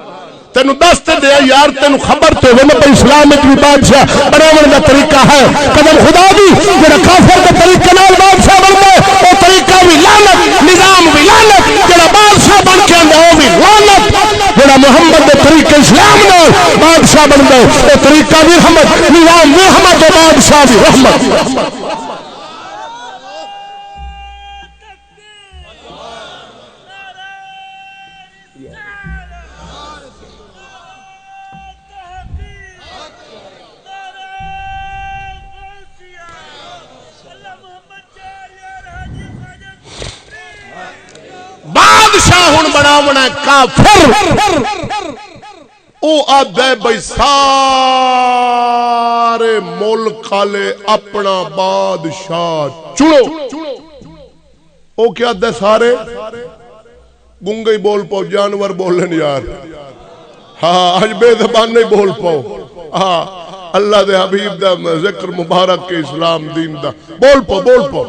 تینو دستے دیا یار، تینو خبر تو وہ میں اسلام میں بھی بادشاہ بناون دا طریقہ ہے، قدم خدا دی جڑا کافر دا طریقہ نال بادشاہ بنتا ہے، وہ طریقہ بھی لعنت، نظام بھی لعنت، جڑا بادشاہ بن کے آندا وہ بھی لعنت، جڑا محمد دے طریقے اسلام نال بادشاہ بنتا ہے وہ طریقہ بھی رحمت، نظام بھی رحمت، و بادشاہ بھی رحمت۔ بادشاہ ہن بناونا کافر، او آدھے بھئی سارے ملک والے اپنا بادشاہ چنو، او کیا آدھے سارے گنگے بول پاؤ، جانور بولن یار، ہاں اج بے زبان نہیں بول پاؤ ہاں اللہ دے حبیب دا ذکر مبارک کے اسلام دین دا بول پاؤ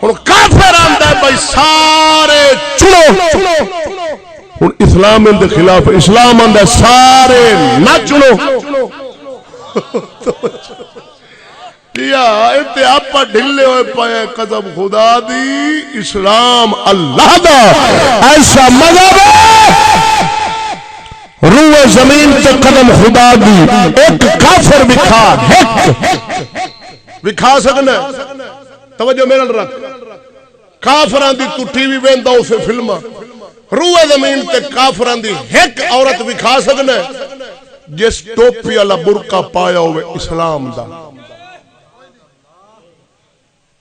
ہن کافر آندا ہے بھائی سارے چلو ہن اسلام دے خلاف اسلام آندا سارے نہ چلو کیا تے آپ ڈھلے ہوئے پائے قدم خدا دی اسلام اللہ دا ایسا مذہب ہے روح زمین تے قدم خدا دی ایک کافر بکھا سکنا توجہ میرے رکھ کافران دی تو ٹی وی ویندا اسے فلما روح زمین تے کافران دی ایک عورت بکھا سکنا جس ٹوپی والا برقع پایا ہوئے اسلام دا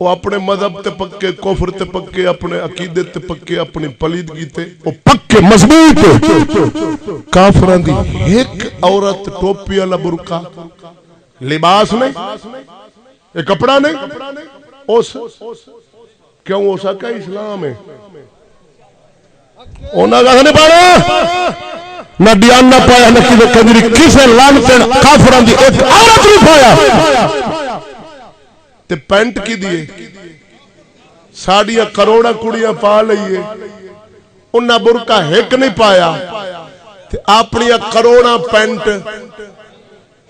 وہ اپنے مذہب تے پکے کفر تے پکے اپنے عقیدے تے پکے اپنی پلیدگی تے وہ پکے مضبوط کافران دی ایک عورت ٹوپی والا برقع لباس نہیں ایک کپڑا نہیں اس کیوں ہو سکا اسلام ہے اونا گاہ نہیں پانا نہ دیان نہ پایا نہ کسی کنجری کسے لانتے کافران دی ایک عورت نہیں پایا تے پینٹ کی دیئے ساڑیاں کروڑا کڑیاں پا لئیے انہاں برقع ایک نہیں پایا تے اپنی کروڑا پینٹ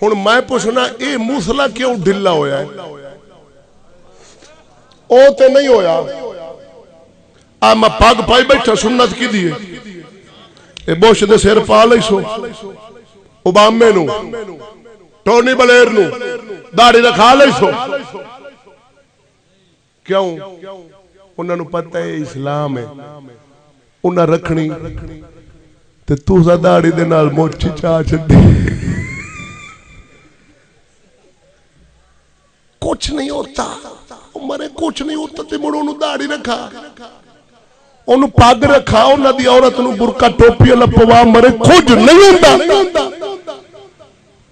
ہن میں پوچھنا اے موسلا کیوں ڈھلا ہویا ہے او تے نہیں ہویا میں پاگ پائی بیٹھا سنت کی دیئے اے بوش دے سیر پا لئی سو اوبامے نو ٹونی بلیر نو داڑھی رکھا لئی سو کیوں انہوں نے پتہ ہے اسلام ہے انہوں رکھنی تے تو سا داڑھی دے نال موچی چاہ چھتی کچھ نہیں ہوتا مرے کچھ نہیں ہوتا تے مڑو انہوں داڑھی رکھا انہوں پاگ رکھا انہوں دی عورت انہوں برقع ٹوپی اللہ پوا مرے کچھ نہیں ہوتا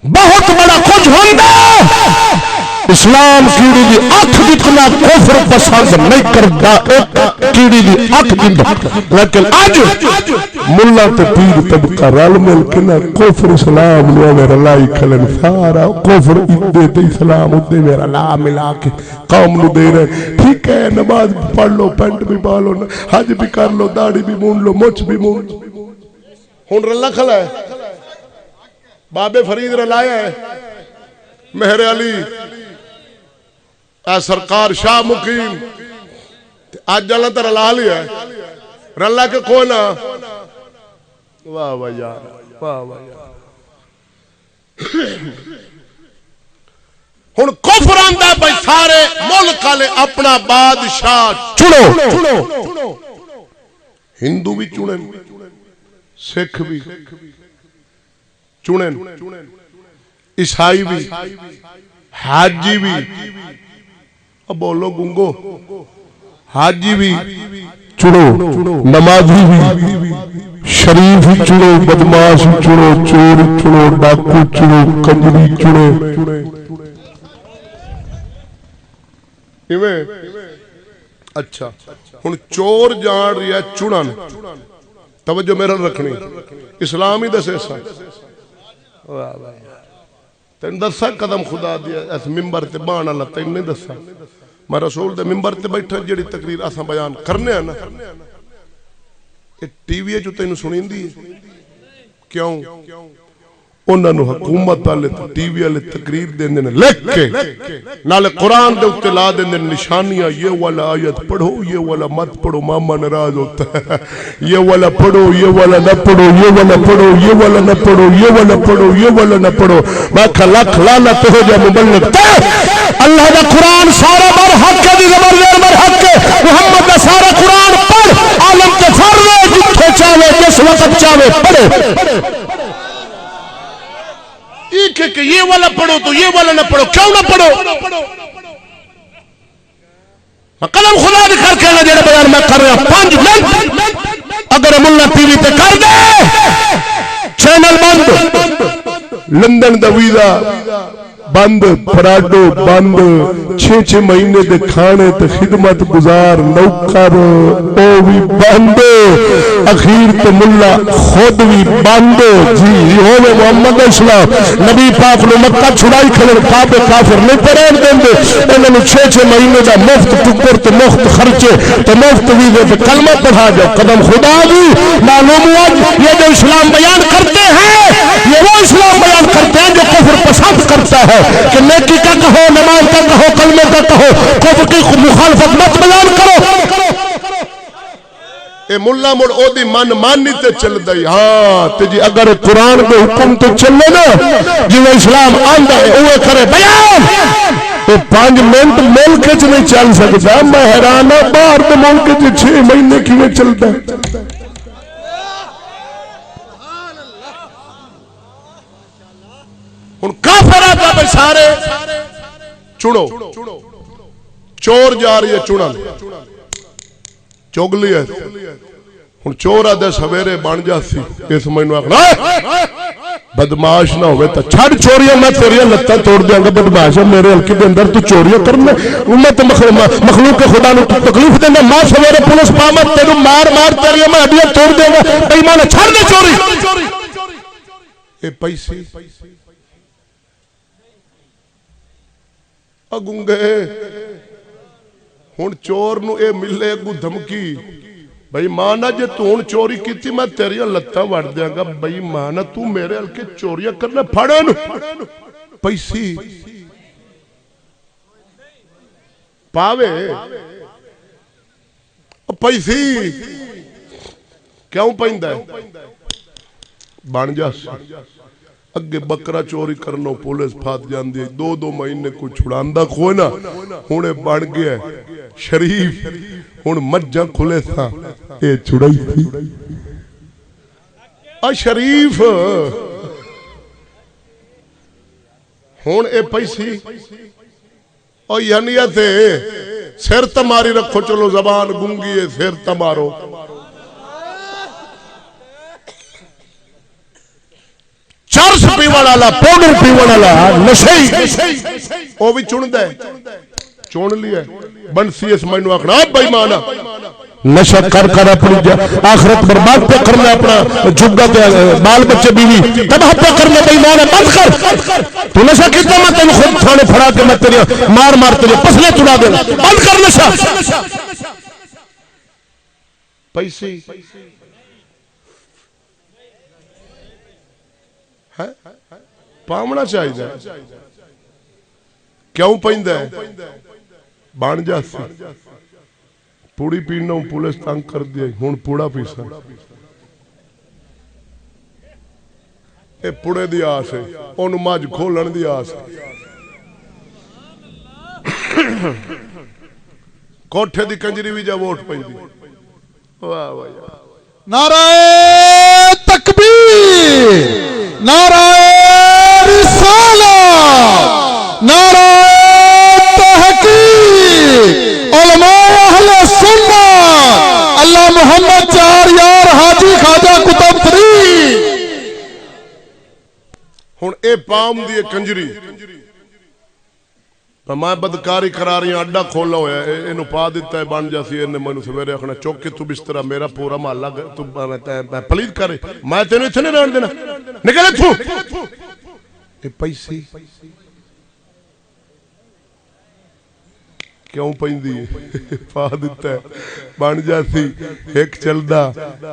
بہت بڑا کچھ ہوتا اسلام کیڑی دی اکھ جتنا کفر پسند نہیں کرتا ایک کیڑی دی اکھ جتنا لیکن آج ملہ تے پیر طبقہ رل مل کے نا کفر اسلام لیا میرا لائی کھلن سارا کفر ادھے تے اسلام ادھے میرا لا ملا کے قوم نو دے رہے ٹھیک ہے نماز پڑھ لو پینٹ بھی پالو حج بھی کر لو داڑھی بھی مون لو مچ بھی مون لو ہون رلہ کھلا ہے بابے فرید رلایا ہے مہر علی اے سرکار شاہ مقیم آج اللہ تر رلا لیا ہے رلا کے کونا واہ واہ یار واہ واہ یار ہن کفر آندا بھائی سارے ملک والے اپنا بادشاہ چنو ہندو بھی چنن سکھ بھی چنن عیسائی بھی حاجی بھی اب بولو گنگو حاجی بھی چنو نمازی بھی شریف چنو بدماش چنو چور چنو ڈاکو چنو کنجری چنو اچھا ہن چور جان رہی ہے چنن توجہ میرا رکھنی اسلام ہی دسے سا تین دسا قدم خدا دیا اس ممبر تے بانا اللہ تین نہیں دسا میں رسول دے ممبر تے بیٹھا جڑی تقریر آسان بیان کرنے ہیں نا ٹی وی ہے جو تینوں سنین دی کیوں انہوں نے حکومت والے ٹی وی والے تقریر دینے لکھ کے نالے قرآن دے اتے لا دینے نشانیاں یہ والا آیت پڑھو یہ والا مت پڑھو ماما ناراض ہوتا ہے یہ والا پڑھو یہ والا نہ پڑھو یہ والا پڑھو یہ والا نہ پڑھو یہ والا پڑھو یہ والا نہ پڑھو میں کہا لکھ لعنت ہو جائے مبلغ اللہ دا قرآن سارا بر حق ہے دی زبر دیر بر حق ہے محمد دا سارا قرآن پڑھ عالم کے فرے جتھے چاہے جس وقت چاہے پڑھو کہ یہ والا پڑھو تو یہ والا نہ پڑھو کیوں نہ پڑھو قلم خدا دی کر کے جڑا بیان میں کر رہا 5 منٹ اگر ملہ ٹی وی تے کر دے چینل بند لندن دا ویزا بند پراڈو بند 6 مہینے دے کھانے تے خدمت گزار نوکر او بھی بند اخیر تے ملا خود بھی بند جی ہوے محمد اسلام نبی پاک نے مکہ چھڑائی کھلن کعبے کافر نہیں پرین دیندے انہاں نوں 6 مہینے دا مفت ٹکر تے مفت خرچے تے مفت ویزے تے کلمہ پڑھا جاؤ قدم خدا بھی معلوم ہوا یہ جو اسلام بیان کرتے ہیں یہ وہ اسلام بیان کرتے ہیں جو کفر پسند کرتا ہے کہ نیکی کا کہو نماز کا کہو کلمے کا کہو کفر کی مخالفت مت بیان کرو اے ملا مڑ او دی من مانی تے چل دئی ہاں تے جی اگر قرآن دے حکم تے چلے نا جو اسلام آندا ہے اوے کرے بیان تو 5 منٹ ملک وچ نہیں چل سکدا میں حیران ہاں باہر دے ملک وچ 6 مہینے کیویں چلدا ہے ہن کافراں دا بشارے چنو چور جا رہی ہے چنا چگ لیا ہوں چور آدھے سویرے بن جاتی اس مینو آخنا بدماش نہ ہوئے تو چھڑ چوریاں میں تیریا لتاں توڑ دیاں گا بدماش میرے حلقے دے اندر تو چوریاں کرنا امت مخلوق کے خدا نو تکلیف دینا ماں سویرے پولیس پامت تینو مار مار تیریا میں ہڈیاں توڑ دے گا بے ایمان چھڑ دے چوری اے پیسے اگونگے ہن چور نو اے ملے اگو دھمکی بھئی مانا جے تو ہن چوری کیتی میں تیریاں لتاں وڑ دیاں گا بھئی مانا تو میرے ہلکے چوریاں کرنا پھڑن پیسی پاوے پیسی کیوں پہندا ہے بن جا اگے بکرا چوری کرنو پولیس پھات جاندی 2 مہینے کو چھڑاندہ کوئی نا ہونے بن گیا شریف ہن مجھا کھلے تھا اے چھڑائی تھی شریف ہن اے پیسی او یعنی تے سر تماری رکھو چلو زبان گنگی ہے سر تمارو چرس پیوان والا پاؤڈر پیوان والا نشئی او بھی چن دے چون لیا بنسی اس مینو آخنا بھائی مانا نشہ کر کر اپنی آخرت برباد پہ کرنا اپنا جگہ بال بچے بیوی تباہ پہ کرنا بھائی مانا بند کر تو نشہ کیتا میں تین خود تھانے پھڑا کے میں تیرے مار مار تیرے پسلے چڑا دینا بند کر نشہ پیسی پامنا چاہیے کیوں پہندہ ہے بان جاتی پوڑی پینا ہوں پولیس تانگ کر دیا ہون پوڑا پیسا اے پوڑے دی آس ہے انہوں ماج کھولن دی آس ہے کوٹھے دی کنجری بھی جا ووٹ پہن دی واہ واہ نعرہ تکبیر نعرہ رسالہ نعرہ تحقیق علماء اہل سنت اللہ محمد 4 یار حاجی خواجہ قطب فرید ہن اے پام دی کنجری میں بدکاری کرا رہی ہوں اڈا کھولا ہویا ہے انہوں پا دیتا ہے بان جاسی انہیں میں سویرے اکھنا چوک کے تو بسترہ میرا پورا محلہ تو پلید کرے میں تینوں اتنے رہن دینا نکلے تو اے پیسی کیوں پہن دی پا دیتا ہے بان جاسی ایک چل دا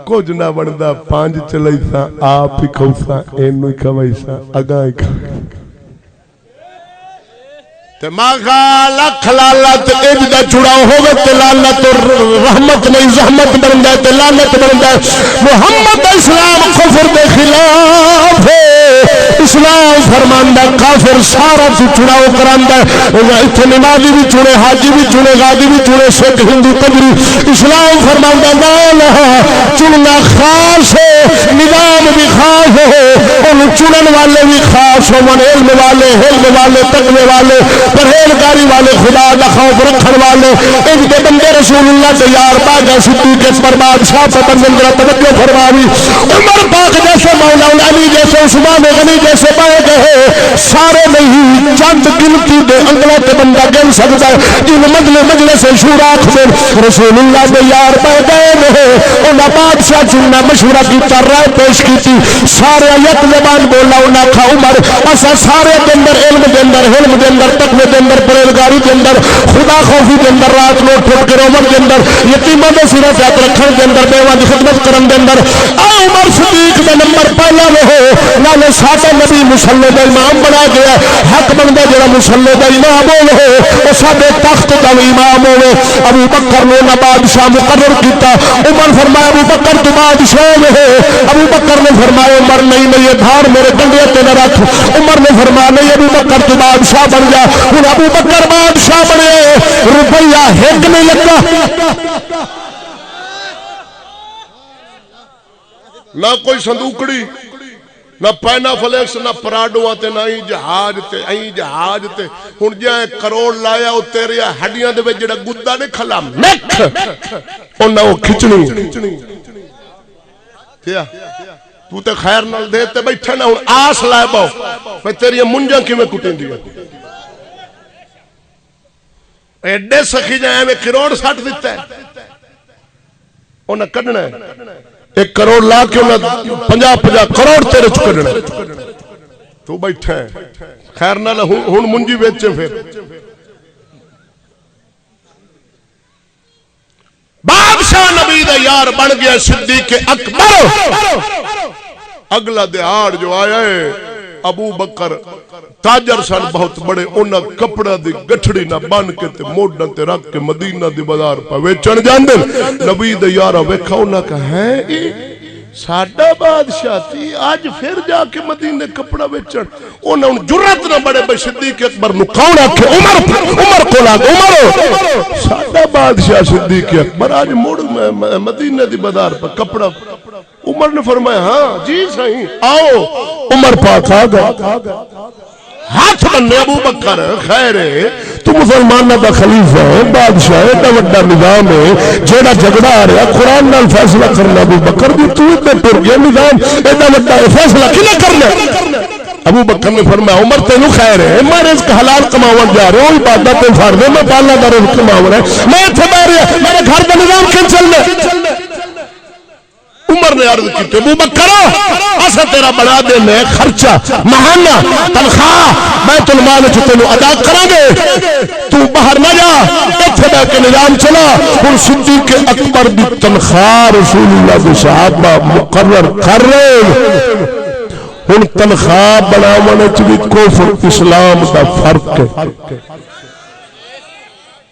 کچھ نہ بن دا 5 چلائی سا آپ ہی کھوسا انہوں ہی کھوائی سا اگاں ہی کھوائی ماغا لکھ لالت اجدہ چڑاؤ ہوگا تے لالت رحمت نہیں زحمت بن جائے تے لالت بن جائے محمد اسلام کفر دے خلاف ہے اسلام فرماندہ کافر سارا تو چڑاؤ کراندہ ہے اتنے نمازی بھی چڑے حاجی بھی چڑے غادی بھی چڑے سکھ ہندو قدری اسلام فرماندہ نالہ چڑنا خاص ہے نظام بھی خاص ہے ان چڑن والے بھی خاص ہو من علم والے تقوی والے پرہیزگاری والے خدا کا خوف رکھن والے ایک دے بندے رسول اللہ سے یار باغا صدیق کے فرمان شاہ پر بندرہ توجہ فرماوی عمر پاک جیسے مولا علی جیسے عثمان غنی جیسے بہ گئے سارے نہیں چند گنتی دے انگلوں تے بندہ گن سکتا ہے ان مجلس شورا میں رسول اللہ دے یار بہ گئے نہیں انہاں بادشاہ چننا مشورہ کیتا رائے پیش کی سارے یک زبان بولا انہاں کھا عمر اسا سارے دے اندر علم دے اندر تقوی دے اندر پرہیزگاری دے اندر خدا خوفی دے اندر رات نو ٹھٹ کے رومن دے اندر یتیماں دے سر تے ہاتھ رکھن دے اندر بیواں دی خدمت کرن دے اندر عمر صدیق دا نمبر پہلا وہ نالے ساڈا نبی مصلی دا امام بنا گیا حق بندا جڑا مصلی دا امام ہوے او ساڈے تخت دا امام ہوے ابو بکر نے نہ بادشاہ مقرر کیتا عمر فرمایا ابو بکر تو بادشاہ ہے ابو بکر نے فرمایا عمر نہیں میں یہ دھار میرے ڈنڈے تے نہ رکھ عمر نے فرمایا نہیں ابو بکر تو بادشاہ بن جا ہن ابو بکر بادشاہ بنے روپیہ ہک نہیں لگا نہ کوئی صندوقڑی نہ پینا فلیکس نہ پراڈواں تے نہ جہاز تے ہن جے کروڑ لایا او تیری ہڈیاں دے وچ جڑا گدا نہیں کھلا مکھ انہاں او کھچنی کیا تو تے خیر نال دے تے بیٹھا نہ ہن آس لائے باؤ میں تیری منجاں کیویں کٹیندیاں ایڈے سخی جائیں میں کروڑ سٹ دیتا ہے انہاں کڈنا ہے 1 کروڑ لا کے انہاں 50 کروڑ تیرے چکڑنا تو بیٹھا ہے خیر نال ہن منجی ویچے پھر بادشاہ نبی دا یار بن گیا صدیق اکبر اگلا دہاڑ جو آیا ہے ابو بکر تاجر سن بہت بڑے انہاں کپڑا دی گٹھڑی نہ بن کے تے موڈاں تے رکھ کے مدینہ دی بازار پہ ویچن جاندے نبی دے یارا ویکھا انہاں کہا ہے ساڈا بادشاہ تھی آج پھر جا کے مدینے کپڑا ویچن انہاں جرات نہ بڑے بے صدیق اکبر نو کون آکھے عمر کو لاگ عمر ساڈا بادشاہ صدیق اکبر آج موڑ مدینے دی بازار پہ کپڑا عمر نے فرمایا ہاں جی صحیح آؤ عمر پاک آ گیا ہاتھ بننے ابو بکر خیر ہے تو مسلمانہ دا خلیفہ ہے بادشاہ ہے ایڈا وڈا نظام ہے جیڑا جھگڑا آ رہا قرآن نال فیصلہ کرنا ابو بکر دی تو اتنے ٹر گیا نظام ایڈا وڈا فیصلہ کنے کرنا ابو بکر نے فرمایا عمر تینوں خیر ہے میں رزق حلال کماون جا رہا ہوں عبادت پہ فرض ہے میں پالنا دا رزق کماون ہے میں ایتھے بیٹھ میرے گھر دا نظام کیوں چلنا عمر نے عرض کی ابو بکر اسا تیرا بنا دینے خرچہ ماہانہ تنخواہ بیت المال وچ تینوں ادا کریں گے تو باہر نہ جا ایتھے بیٹھ کے نظام چلا ہن صدیق اکبر دی تنخواہ رسول اللہ دے صحابہ مقرر کر رہے ہن تنخواہ بناون وچ بھی کفر اسلام دا فرق ہے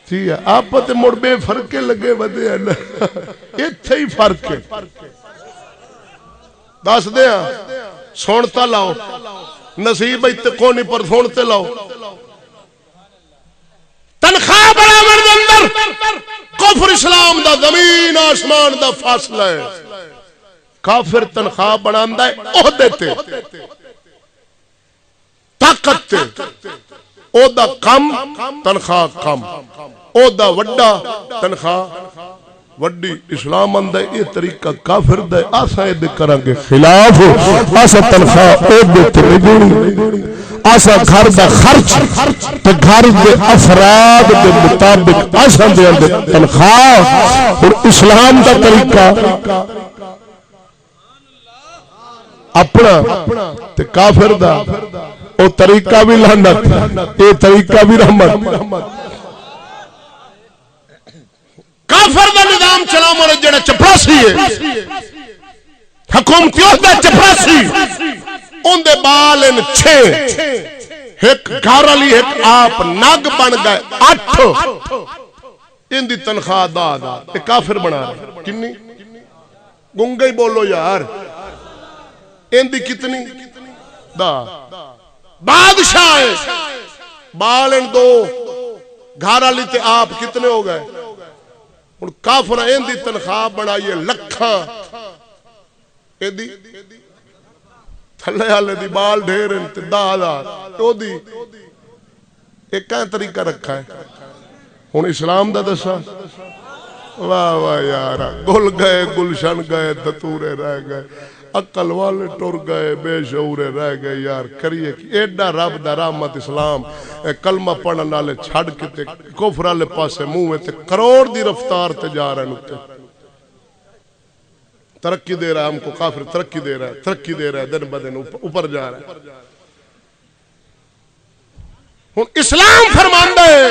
ٹھیک ہے آپ تے مڑ بے فرقے لگے ودے ایتھے ہی فرق ہے دس دیا سنتا لاؤ نصیب ایتے کونی پر سنتے لاؤ تنخواہ بڑھاون دے اندر کفر اسلام دا زمین آسمان دا فاصلہ ہے کافر تنخواہ بڑھاندا ہے عہدے تے طاقت تے او دا کم تنخواہ کم او دا وڈا تنخواہ وڈی اسلام اندے یہ طریقہ کافر دے آسا یہ کریں گے خلاف آسا تنخواہ او دیتے نہیں آسا گھر دا خرچ تو گھر دے افراد دے مطابق آسا دے اندے تنخواہ اور اسلام دا طریقہ اپنا تے کافر دا او طریقہ بھی لعنت اے طریقہ بھی رحمت کافر دا نظام چلا مورے جڑا چپراسی ہے حکومتی عہدہ چپراسی ان دے بال ان 6 ایک گھر والی ایک آپ نگ بن گئے 8 ان دی تنخواہ دا ایک کافر بنا رہے کنی گنگے ہی بولو یار ان دی کتنی دا بادشاہ ہے بال ان 2 گھر والی تے آپ کتنے ہو گئے اور کافر این دی تنخواہ بنائیے لکھاں این دی تھلے والے دی بال ڈھیر انتدادا تو دی ایک کہیں طریقہ رکھا ہے ہن اسلام دا دسا واہ واہ یارا گل گئے گلشن گئے دتورے رہ گئے عقل والے ٹر گئے، بے شعورے رہ گئے. یار کریے ایڈا رب دا رحمت اسلام کلمہ پڑھن والے چھڑ کے تے کفر والے پاسے منہ تے کروڑ دی رفتار تے جا رہے ہیں. ترقی دے رہا ہے ہم کو کافر، ترقی دے رہا ہے، ترقی دے رہا ہے، دن بدن اوپر جا رہا ہے. ہن اسلام فرماندا ہے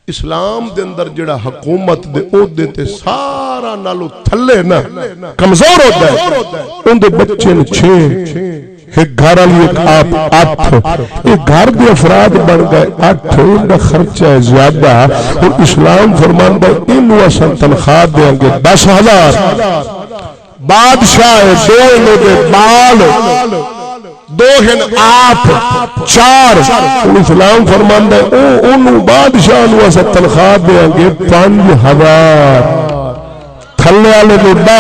اسلام دے اندر جڑا حکومت دے عہدے تے سارا نالو تھلے نا کمزور ہوتا ہے ان دے بچے نے 6 ایک گھر والی ایک آپ 8 ایک گھر دے افراد بن گئے 8 ان کا خرچہ ہے زیادہ. اور اسلام فرماندا ہے انہوں اساں تنخواہ دیں گے 10,000. بادشاہ ہے 2 انہوں دے بال 2 ہیں آپ 4. اسلام فرماندا ہے انہوں بادشاہ نو اساں تنخواہ دیں گے 5,000. تھلے والے نو 10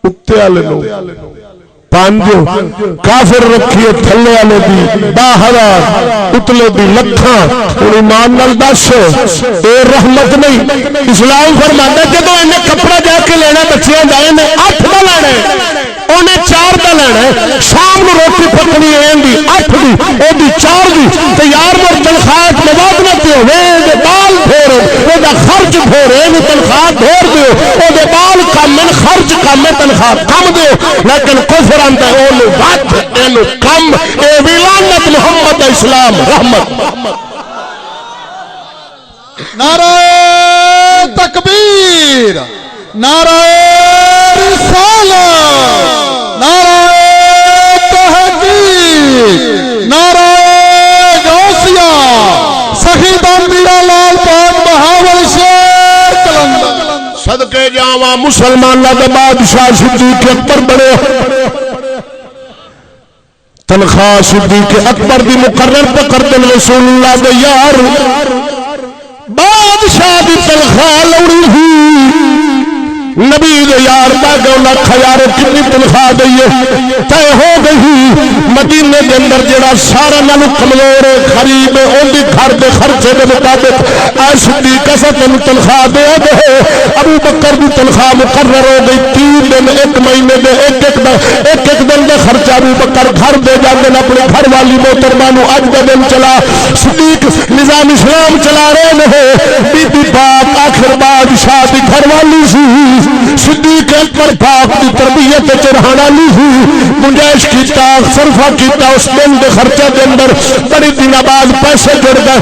اتے والے نو 5. کافر رکھیے تھلے والے دی 10,000 اتلے دی لکھاں. اور ایمان نال دس اے رحمت نہیں. اسلام فرماندا ہے جدوں انہیں کپڑا جا کے لینا بچیاں جائے نے 8 دا لینا ہے انہیں 4 دا لینا ہے. شام نو روٹی پکڑی ہے دی 8 دی او دی 4 دی تے یار مر تنخواہ موازنہ تے ہوے دے بال پھیر او دا خرچ پھیرے نو تنخواہ پھیر دیو او دے بال کم خرچ کم تنخواہ کم دیو. لیکن کفر انتا ہے اونو وقت اینو کم اے ویلانت محمد اسلام رحمت. نعرہ تکبیر، نعرہ رسالت، نعرہ تحقیق، نعرہ غوثیہ، شہید انبیاء لال پاک بہاول شیر کلندر. صدقے جاواں مسلماناں دے بادشاہ صدیق اکبر بڑے تنخواہ صدیق اکبر دی مقرر پہ کر دن رسول اللہ دے یار بادشاہ دی تنخواہ لوڑی ہوئی نبی دے یار دا گولا خیار کتنی تنخواہ دئیے طے ہو گئی. مدینے دے اندر جڑا سارا نالو کمزور غریب اون دی گھر دے خرچے دے مطابق اے صدیق اسا تینوں تنخواہ دے دے. ابو بکر دی تنخواہ مقرر ہو گئی 3 دن 1 مہینے دے ایک دن دے خرچہ ابو بکر گھر دے جاندے اپنے گھر والی محترمہ نو اج دا دن چلا. صدیق نظام اسلام چلا رہے ہیں. بی بی پاک آخر بادشاہ دی گھر والی سی. صدیق اکبر پاک دی تربیت چرہانا لی ہوئی. گنجائش کیتا صرفہ کیتا اس دن دے خرچہ دے اندر بڑی دن بعد پیسے جڑ گئے.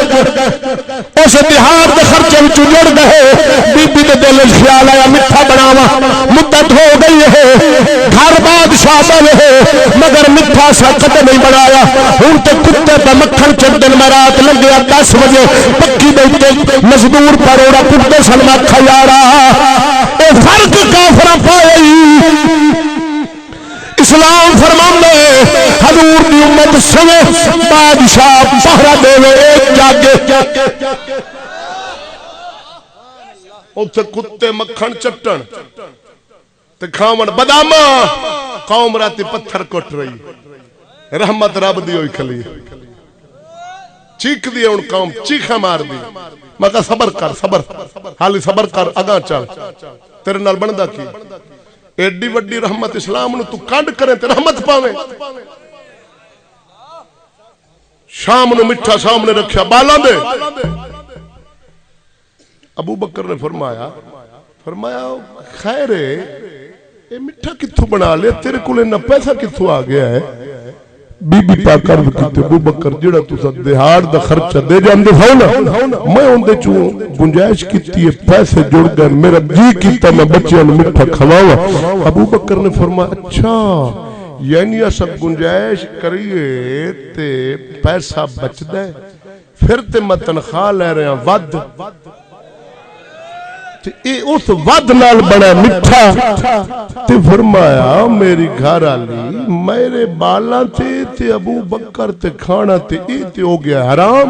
اس اتحاد دے خرچے میں جڑ گئے. بی بی دے دل خیال آیا میٹھا بناوا مدت ہو گئی ہے گھر بادشاہ بنے مگر میٹھا سا کدے نہیں بنایا. ہوں تو کتے پہ مکھن چڑھن میں رات لگ گیا 10 بجے پکی بیٹھے مزدور پروڑا کتے سلما کھیارا. اے فرق کافر پائی. اسلام فرماندے حضور دی امت سوے بادشاہ پہرا دے ایک جاگے اوتھے کتے مکھن چٹن تے کھاون باداما قوم راتی پتھر کٹ رہی. رحمت رب دی ہوئی کھلی چیک دی ان قوم چیخا مار دی. میں کہا صبر کر صبر حالی صبر کر اگاں چل تیرے نال بندا کی. ایڈی وڈی رحمت اسلام نو تو کانڈ کرے تے رحمت پاویں. شام نو مٹھا سامنے رکھیا بالا دے. ابو بکر نے فرمایا خیر اے مٹھا کتھوں بنا لیا تیرے کول اتنا پیسہ کتھوں آ گیا ہے. بی بی پاک عرض کیتے ابو بکر جڑا تساں دہاڑ دا خرچہ دے جاندے ہو نا میں اون دے چوں گنجائش کیتی ہے پیسے جڑ گئے میرا جی کیتا میں بچیاں نوں میٹھا کھواواں. ابو بکر نے فرمایا اچھا یعنی اساں گنجائش کریے تے پیسہ بچدا ہے پھر تے میں تنخواہ لے رہا ود تے اس ود نال بڑا میٹھا. تے فرمایا میری گھر والی میرے بالاں تے ابو بکر تے کھانا تے تے ہو گیا حرام.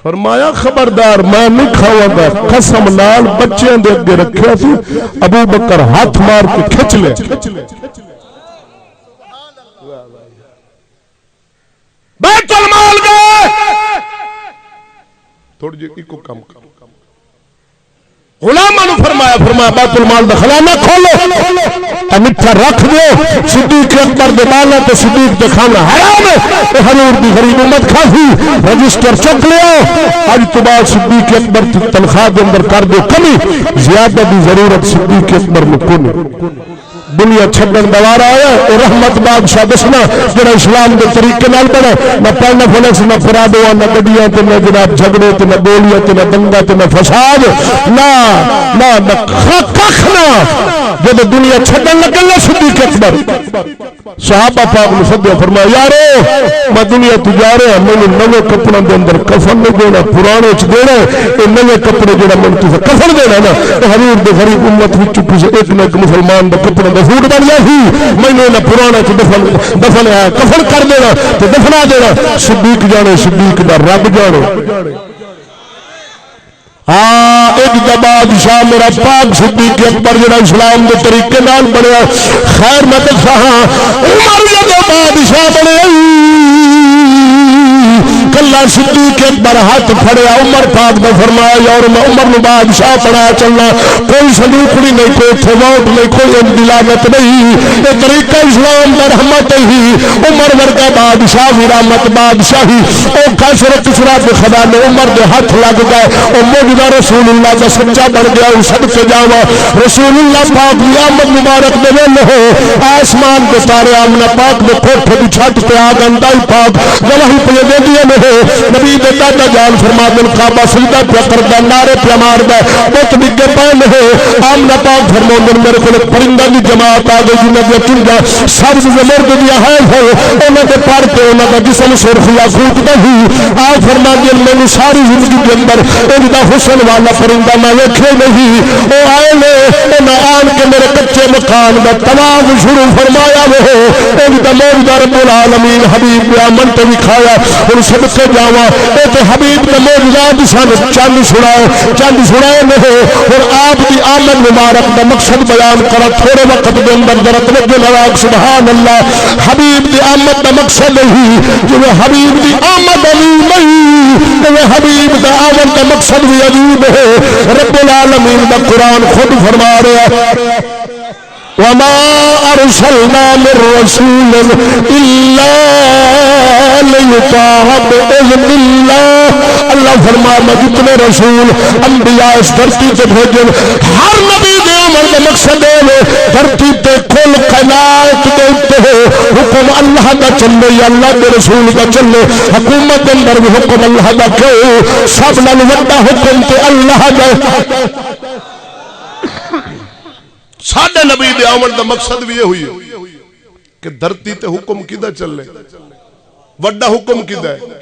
فرمایا خبردار میں نہیں کھاواں گا. قسم نال بچیاں دے اگے رکھیا سی. ابو بکر ہاتھ مار کے کھچ لے. بیت المال گئے تھوڑی جی کو کم علماء نے فرمایا بیت المال دا خزانہ کھولو میٹھا رکھ دو صدیق اکبر دے بالا تے صدیق دے کھانا حرام ہے حضور دی غریب امت کھاسی رجسٹر چک لیو اج تو بعد صدیق اکبر کی تنخواہ دے اندر کر دو کمی زیادہ دی ضرورت صدیق اکبر نے کوئی دنیا چھڈن دوارا آیا اور رحمت بادشاہ دسنا جڑا اسلام کے طریقے نال بنا نہ پڑھنا فلکس نہ فرادو نہ گڈیاں تے نہ جناب جھگڑے تے نہ گولیاں تے نہ دنگا تے نہ فساد نہ کخ نہ جب دنیا چھڈن لگن نا صدیق اکبر صحابہ پاک نے سدیا فرمایا یارو میں دنیا تو جا رہا مینوں نوے کپڑے دے اندر کفن نہیں دینا پرانے چ دینا اے نوے کپڑے جڑا مینوں تو کفن دینا نا حضور دے غریب امت وچ کسے ایک نہ ایک مسلمان دا کپڑا فوٹ بن گیا سی مینوں نہ پرانا چ دفن ہے کفن کر دینا تے دفنا دینا صدیق جانے صدیق دا رب جانے ہاں ایک دا بادشاہ میرا پاک صدیق اکبر جڑا اسلام دے طریقے نال بنیا خیر میں دساں عمر جدوں بادشاہ بنے کلا صدیق اکبر ہاتھ پھڑیا عمر پاک نے فرمایا اور میں عمر نے بادشاہ بنا چلنا کوئی صندوقڑی نہیں کوئی تھوٹ نہیں کوئی امدلاغت نہیں یہ طریقہ اسلام دا رحمت ہی عمر ورگا بادشاہ بھی رحمت بادشاہی او کثرت اسرات خدا نے عمر دے ہاتھ لگ گئے او موجودہ رسول اللہ دا سچا بن گیا او صدقے جاوا رسول اللہ پاک دی آمد مبارک دے ویلے ہو آسمان کے تارے آمنہ پاک دے کوٹھے دی چھت تے آ گندائی پاک گواہی پہ دے دیا نے نبی دے دادا جان فرما دل کعبہ سجدہ پہ کردا نعرے پہ ماردا بت ڈگے پے نے آمنہ پاک فرما دل میرے کول پرندہ دی جماعت آ گئی جنہاں دے چنگا سبز زمرد دی ہے انہاں دے پر تے انہاں دا جسم سرخ یاقوت دا ہی آ فرما دل مینوں ساری زندگی دے اندر ان دا حسن والا پرندہ میں ویکھے نہیں او آئے نے انہاں آن کے میرے کچے مکان دا تمام شروع فرمایا وہ ان دا موجودہ رب العالمین حبیب آمن تے دکھایا اور سب سے جاوا اے تے حبیب نے معجزات سن چند سنائے نہیں اور آپ دی آمد مبارک دا مقصد بیان کرا تھوڑے وقت دے اندر ذرا توجہ لگا سبحان اللہ حبیب دی آمد دا مقصد ہی جو حبیب دی آمد عظیم نہیں جو حبیب دا آمد دا مقصد بھی عظیم ہے رب العالمین دا قرآن خود فرما رہا وما ارسلنا من رسول الا ليطاع باذن الله اللہ فرمایا میں جتنے رسول انبیاء اس دھرتی تے بھیجے ہر نبی دے عمل دا مقصد ہے دھرتی تے کل کائنات دے اوتے حکم اللہ دا چلے یا اللہ دے رسول دا چلے حکومت دے اندر بھی حکم اللہ دا کیوں سب نال وڈا حکم تے اللہ دا ساڈے نبی دے آمد دا مقصد بھی یہ ہوئی ہے کہ دھرتی تے حکم کیدا چلے وڈا حکم کیدا ہے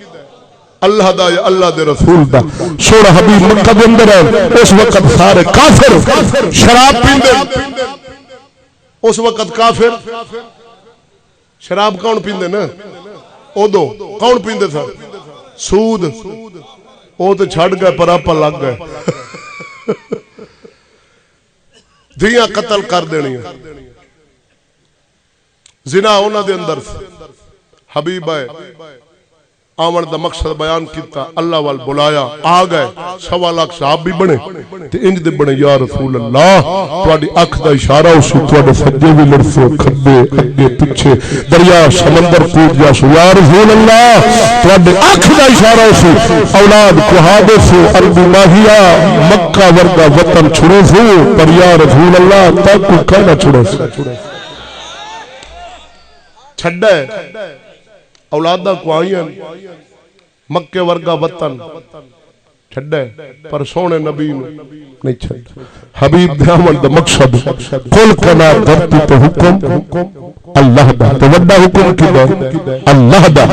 اللہ دا یا اللہ دے رسول دا سونا حبیب مکہ دے اندر ہے اس وقت سارے کافر شراب پیندے اس وقت کافر شراب کون پیندے نا اودو کون پیندے تھا سود او تے چھڑ گئے پر آپا لگ گئے دیاں قتل کر دینی زنا ہونا دے اندر حبیب آئے آمن دا مقصد بیان کیتا اللہ وال بلایا آ گئے 1.25 لاکھ صحاب بھی بنے تے انج دے بنے یا رسول اللہ تواڈی اکھ دا اشارہ اس تواڈے سجے بھی لڑسو کھبے اگے پیچھے دریا سمندر کود جا سو یا رسول اللہ تواڈے اکھ دا اشارہ اس اولاد کوہادے سے عربی ماہیا مکہ ورگا وطن چھڑے سو پر یا رسول اللہ تا کو کہنا چھڑے سو چھڑے اولادہ کو آئین مکہ ورگا وطن چھڑے پر سونے نبی نہیں چھڑے حبیب دے عمل دا مقصد کل کنا دھرتی تے حکم اللہ دا تے وڈا حکم کیدا اللہ دا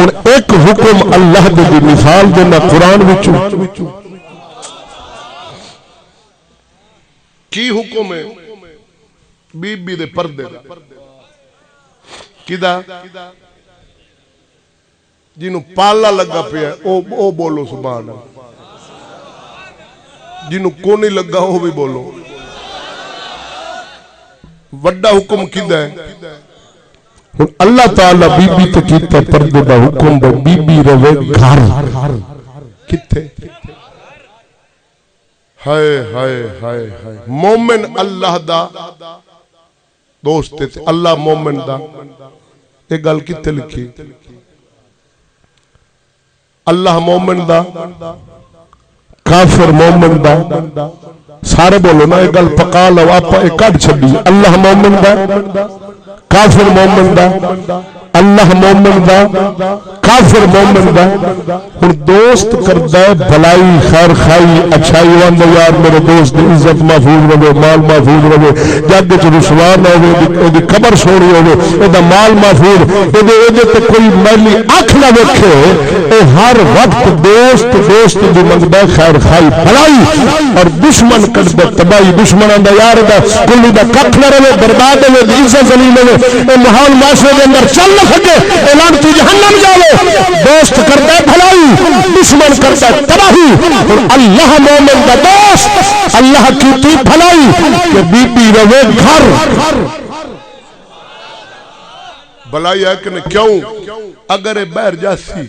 ہن ایک حکم اللہ دے دی مثال دینا قرآن وچوں کی حکم ہے بی بی دے پردے دا کیدا جنہوں پالا لگا پیا او بولو سبحان اللہ جنہوں کونی لگا ہو بھی بولو وڈا حکم کیدا ہے اللہ تعالی بی بی تے کیتا پردے دا حکم دا بی بی رہے گھر کتے ہائے ہائے ہائے ہائے مومن اللہ دا دوست تے اللہ مومن دا ایک گل کتے لکھی اللہ مومن دا کافر مومن دا سارے بولو نا ایک گل پکا لو آپ ایک کٹ چھڈی اللہ مومن دا کافر مومن دا اللہ مومن دا کافر مومن دا ہن دوست کردا ہے بھلائی خیر خائی اچھائی واندا یار میرے دوست دی عزت محفوظ رہے مال محفوظ رہے جگ وچ رسوا نہ ہوے اودی قبر سونی ہوے اودہ مال محفوظ اودے تے کوئی میلی اکھ نہ ویکھے اے ہر وقت دوست دوست دی منگدا خیر خائی بھلائی اور دشمن کردا تباہی دشمناں دا یار دا کلی دا ککھ نہ رہے برباد ہوے عزت ذلیل ہوے اے ماحول معاشرے دے اندر چل نہ سکے اعلان تو جہنم جاوے دوست کرتا ہے بھلائی دشمن کرتا ہے تباہی اور اللہ مومن کا دوست اللہ کی تھی بھلائی کہ بی بی رہے گھر بھلائی ہے کہ نہیں کیوں اگر بہر جاسی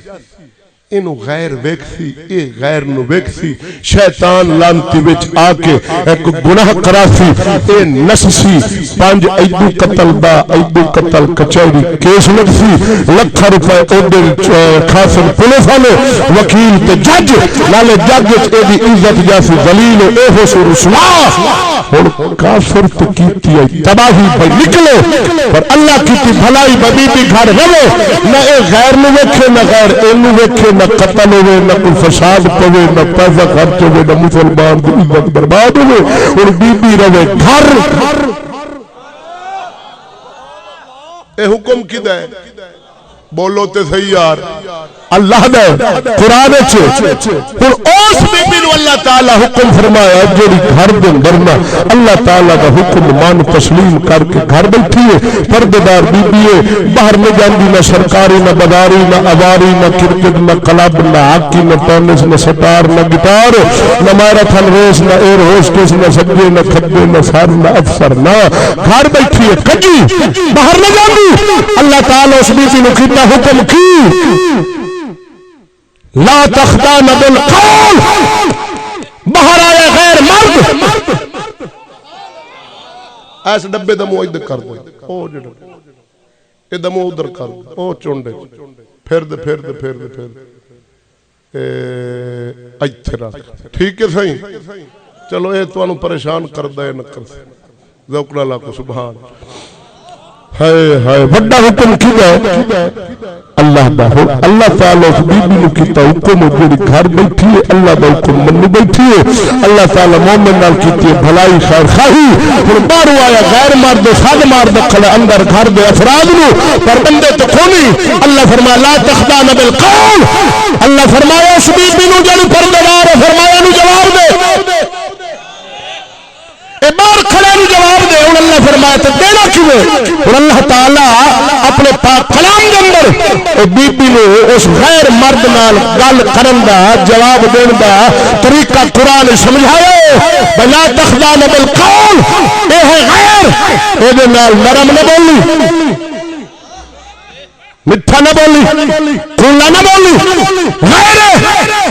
انو غیر ویکسی اے غیر نو ویکسی شیطان لانتی وچ آکے ایک گناہ کراسی اے نسسی پانچ ایدو قتل با ایدو قتل کچھوڑی کیس لگسی لکھا روپے اوڈر خاصن پولیس آلے وکیل تے جج لالے جج اے دی عزت جاسی ذلیل اے ہو سو رسوا اور کافر تو کیتی ہے تباہی بھائی نکلے پر اللہ کیتی بھلائی ببی بھی گھر رہے نہ اے غیر نو ویکھے نہ غیر اے نو ویکھے نہ قتل ہوئے نہ کوئی فساد پوے نہ پیسہ خرچ ہوئے نہ مسلمان کی عزت برباد ہوئے اور بی بی رہے گھر اے حکم کدھا ہے بولو تے صحیح یار اللہ دے قرآن چھے اور اس بی بی نو اللہ تعالیٰ حکم فرمایا جوڑی گھر دن درنا اللہ تعالیٰ دا حکم مان تسلیم کر کے گھر بیٹھی ہے پرددار بی بی ہے باہر میں جاندی نہ سرکاری نہ بداری نہ اواری نہ کرکٹ نہ کلب نہ ہاکی نہ ٹینس نہ سٹار نہ گٹار نہ میراتھن ریس نہ ایئر ہوسٹس نہ سجے نہ کھبے نہ سر نہ افسر نہ گھر بیٹھی ہے کجی باہر نہ جاندی اللہ تعالیٰ اس بی بی نو کیتا حکم کی لا تخدان بالقول باہر آئے غیر مرد ایسے ڈبے دمو ادھر کر دے او جڑا اے دمو ادھر کر دے او چونڈے پھر دے پھر دے پھر دے پھر دے ایتھے رکھ ٹھیک ہے صحیح چلو اے تو انو پریشان کر دے نہ کر ذوقنا اللہ کو سبحان ہائے ہائے بڑا حکم کیتا ہے اللہ دا اللہ تعالیٰ اس بی بی نو کیتا حکم جڑی گھر بیٹھی ہے اللہ دا حکم منو بیٹھی ہے اللہ تعالیٰ مومن نال کیتی ہے بھلائی خیر خواہی پھر باہروں آیا غیر مرد صد مرد کھڑے اندر گھر دے افراد نو پر بندے تو کھونی اللہ فرمایا لا تخدان بالقول اللہ فرمایا اس بی بی نو جڑی پردگار ہے فرمایا نو جواب دے اے باہر کھڑے نو جواب دے اور اللہ فرمایا تو دینا کیوں اور اللہ تعالیٰ اپنے پاک کلام کے اندر بی بی نو اس غیر مرد نال گل کرن دا جواب دین دا طریقہ قرآن سمجھایا بلا تخدان بالقول اے ہے غیر اے دے نال نرم نہ بولی مٹھا نہ بولی کھولا نہ بولی غیر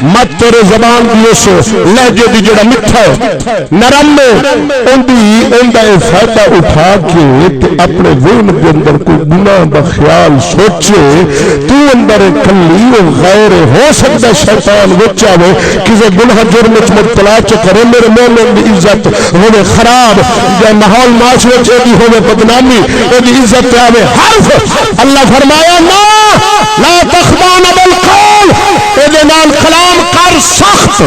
مت تیرے زبان دی اس لہجے دی جڑا مٹھا ہے نرم میں اندہ فائدہ اٹھا کے اپنے ذہن کے اندر کوئی گناہ دا خیال سوچے تو اندر کلی غیر ہو سکتا شیطان وچا ہوئے کسی گناہ جرم مبتلا کرے میرے مومن دی عزت ہوئے خراب یا ماحول معاشرے دی ہوئے بدنامی دی عزت آوے حرف اللہ فرمایا لا تخدان بالقول اے نال کلام کر سخت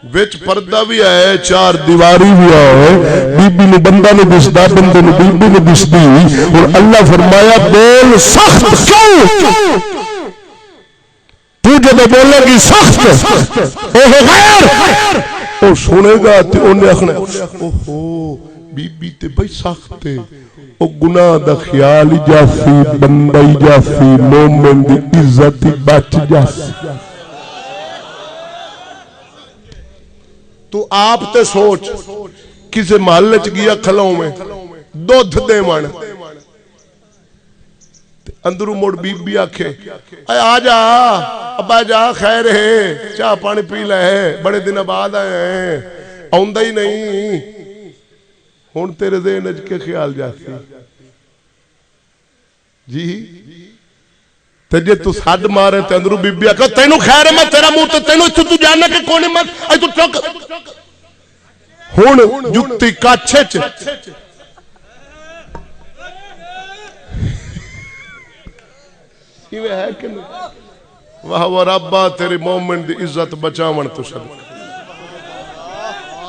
وچ پردہ بھی ہے چار دیواری بھی ہے بی بی نے بندہ نے دسدا بندے نے بی بی نے دسدی اور اللہ فرمایا بول سخت کیوں تو جب بولے گی سخت اے غیر او سنے گا تے اونے آکھنا اوہو بی بی تے بھائی سخت ہے او گناہ دا خیال ہی جاسی بندہ ہی جاسی مومن دی عزت ہی بچ جاسی تو آپ تے سوچ کسے محلے چ گیا کھلاؤں میں دودھ دے من اندروں مڑ بی بی آکھے آ جا ابا جا خیر ہے چاہ پانی پی لے بڑے دن بعد آئے ہیں آؤندہ ہی نہیں ہون تیرے ذہن اج کے خیال جاتی جی تجھے تو ساڈ مارے تے اندروں بی بی آکھے تینوں خیر ہے میں تیرا منہ تے تینوں تو جاننا کہ کونے مت اے تو چوک ہون جُتی کاچھے چ ہے کہ نہیں واہ و ربا تیری مومن دی عزت بچاون تو صدقہ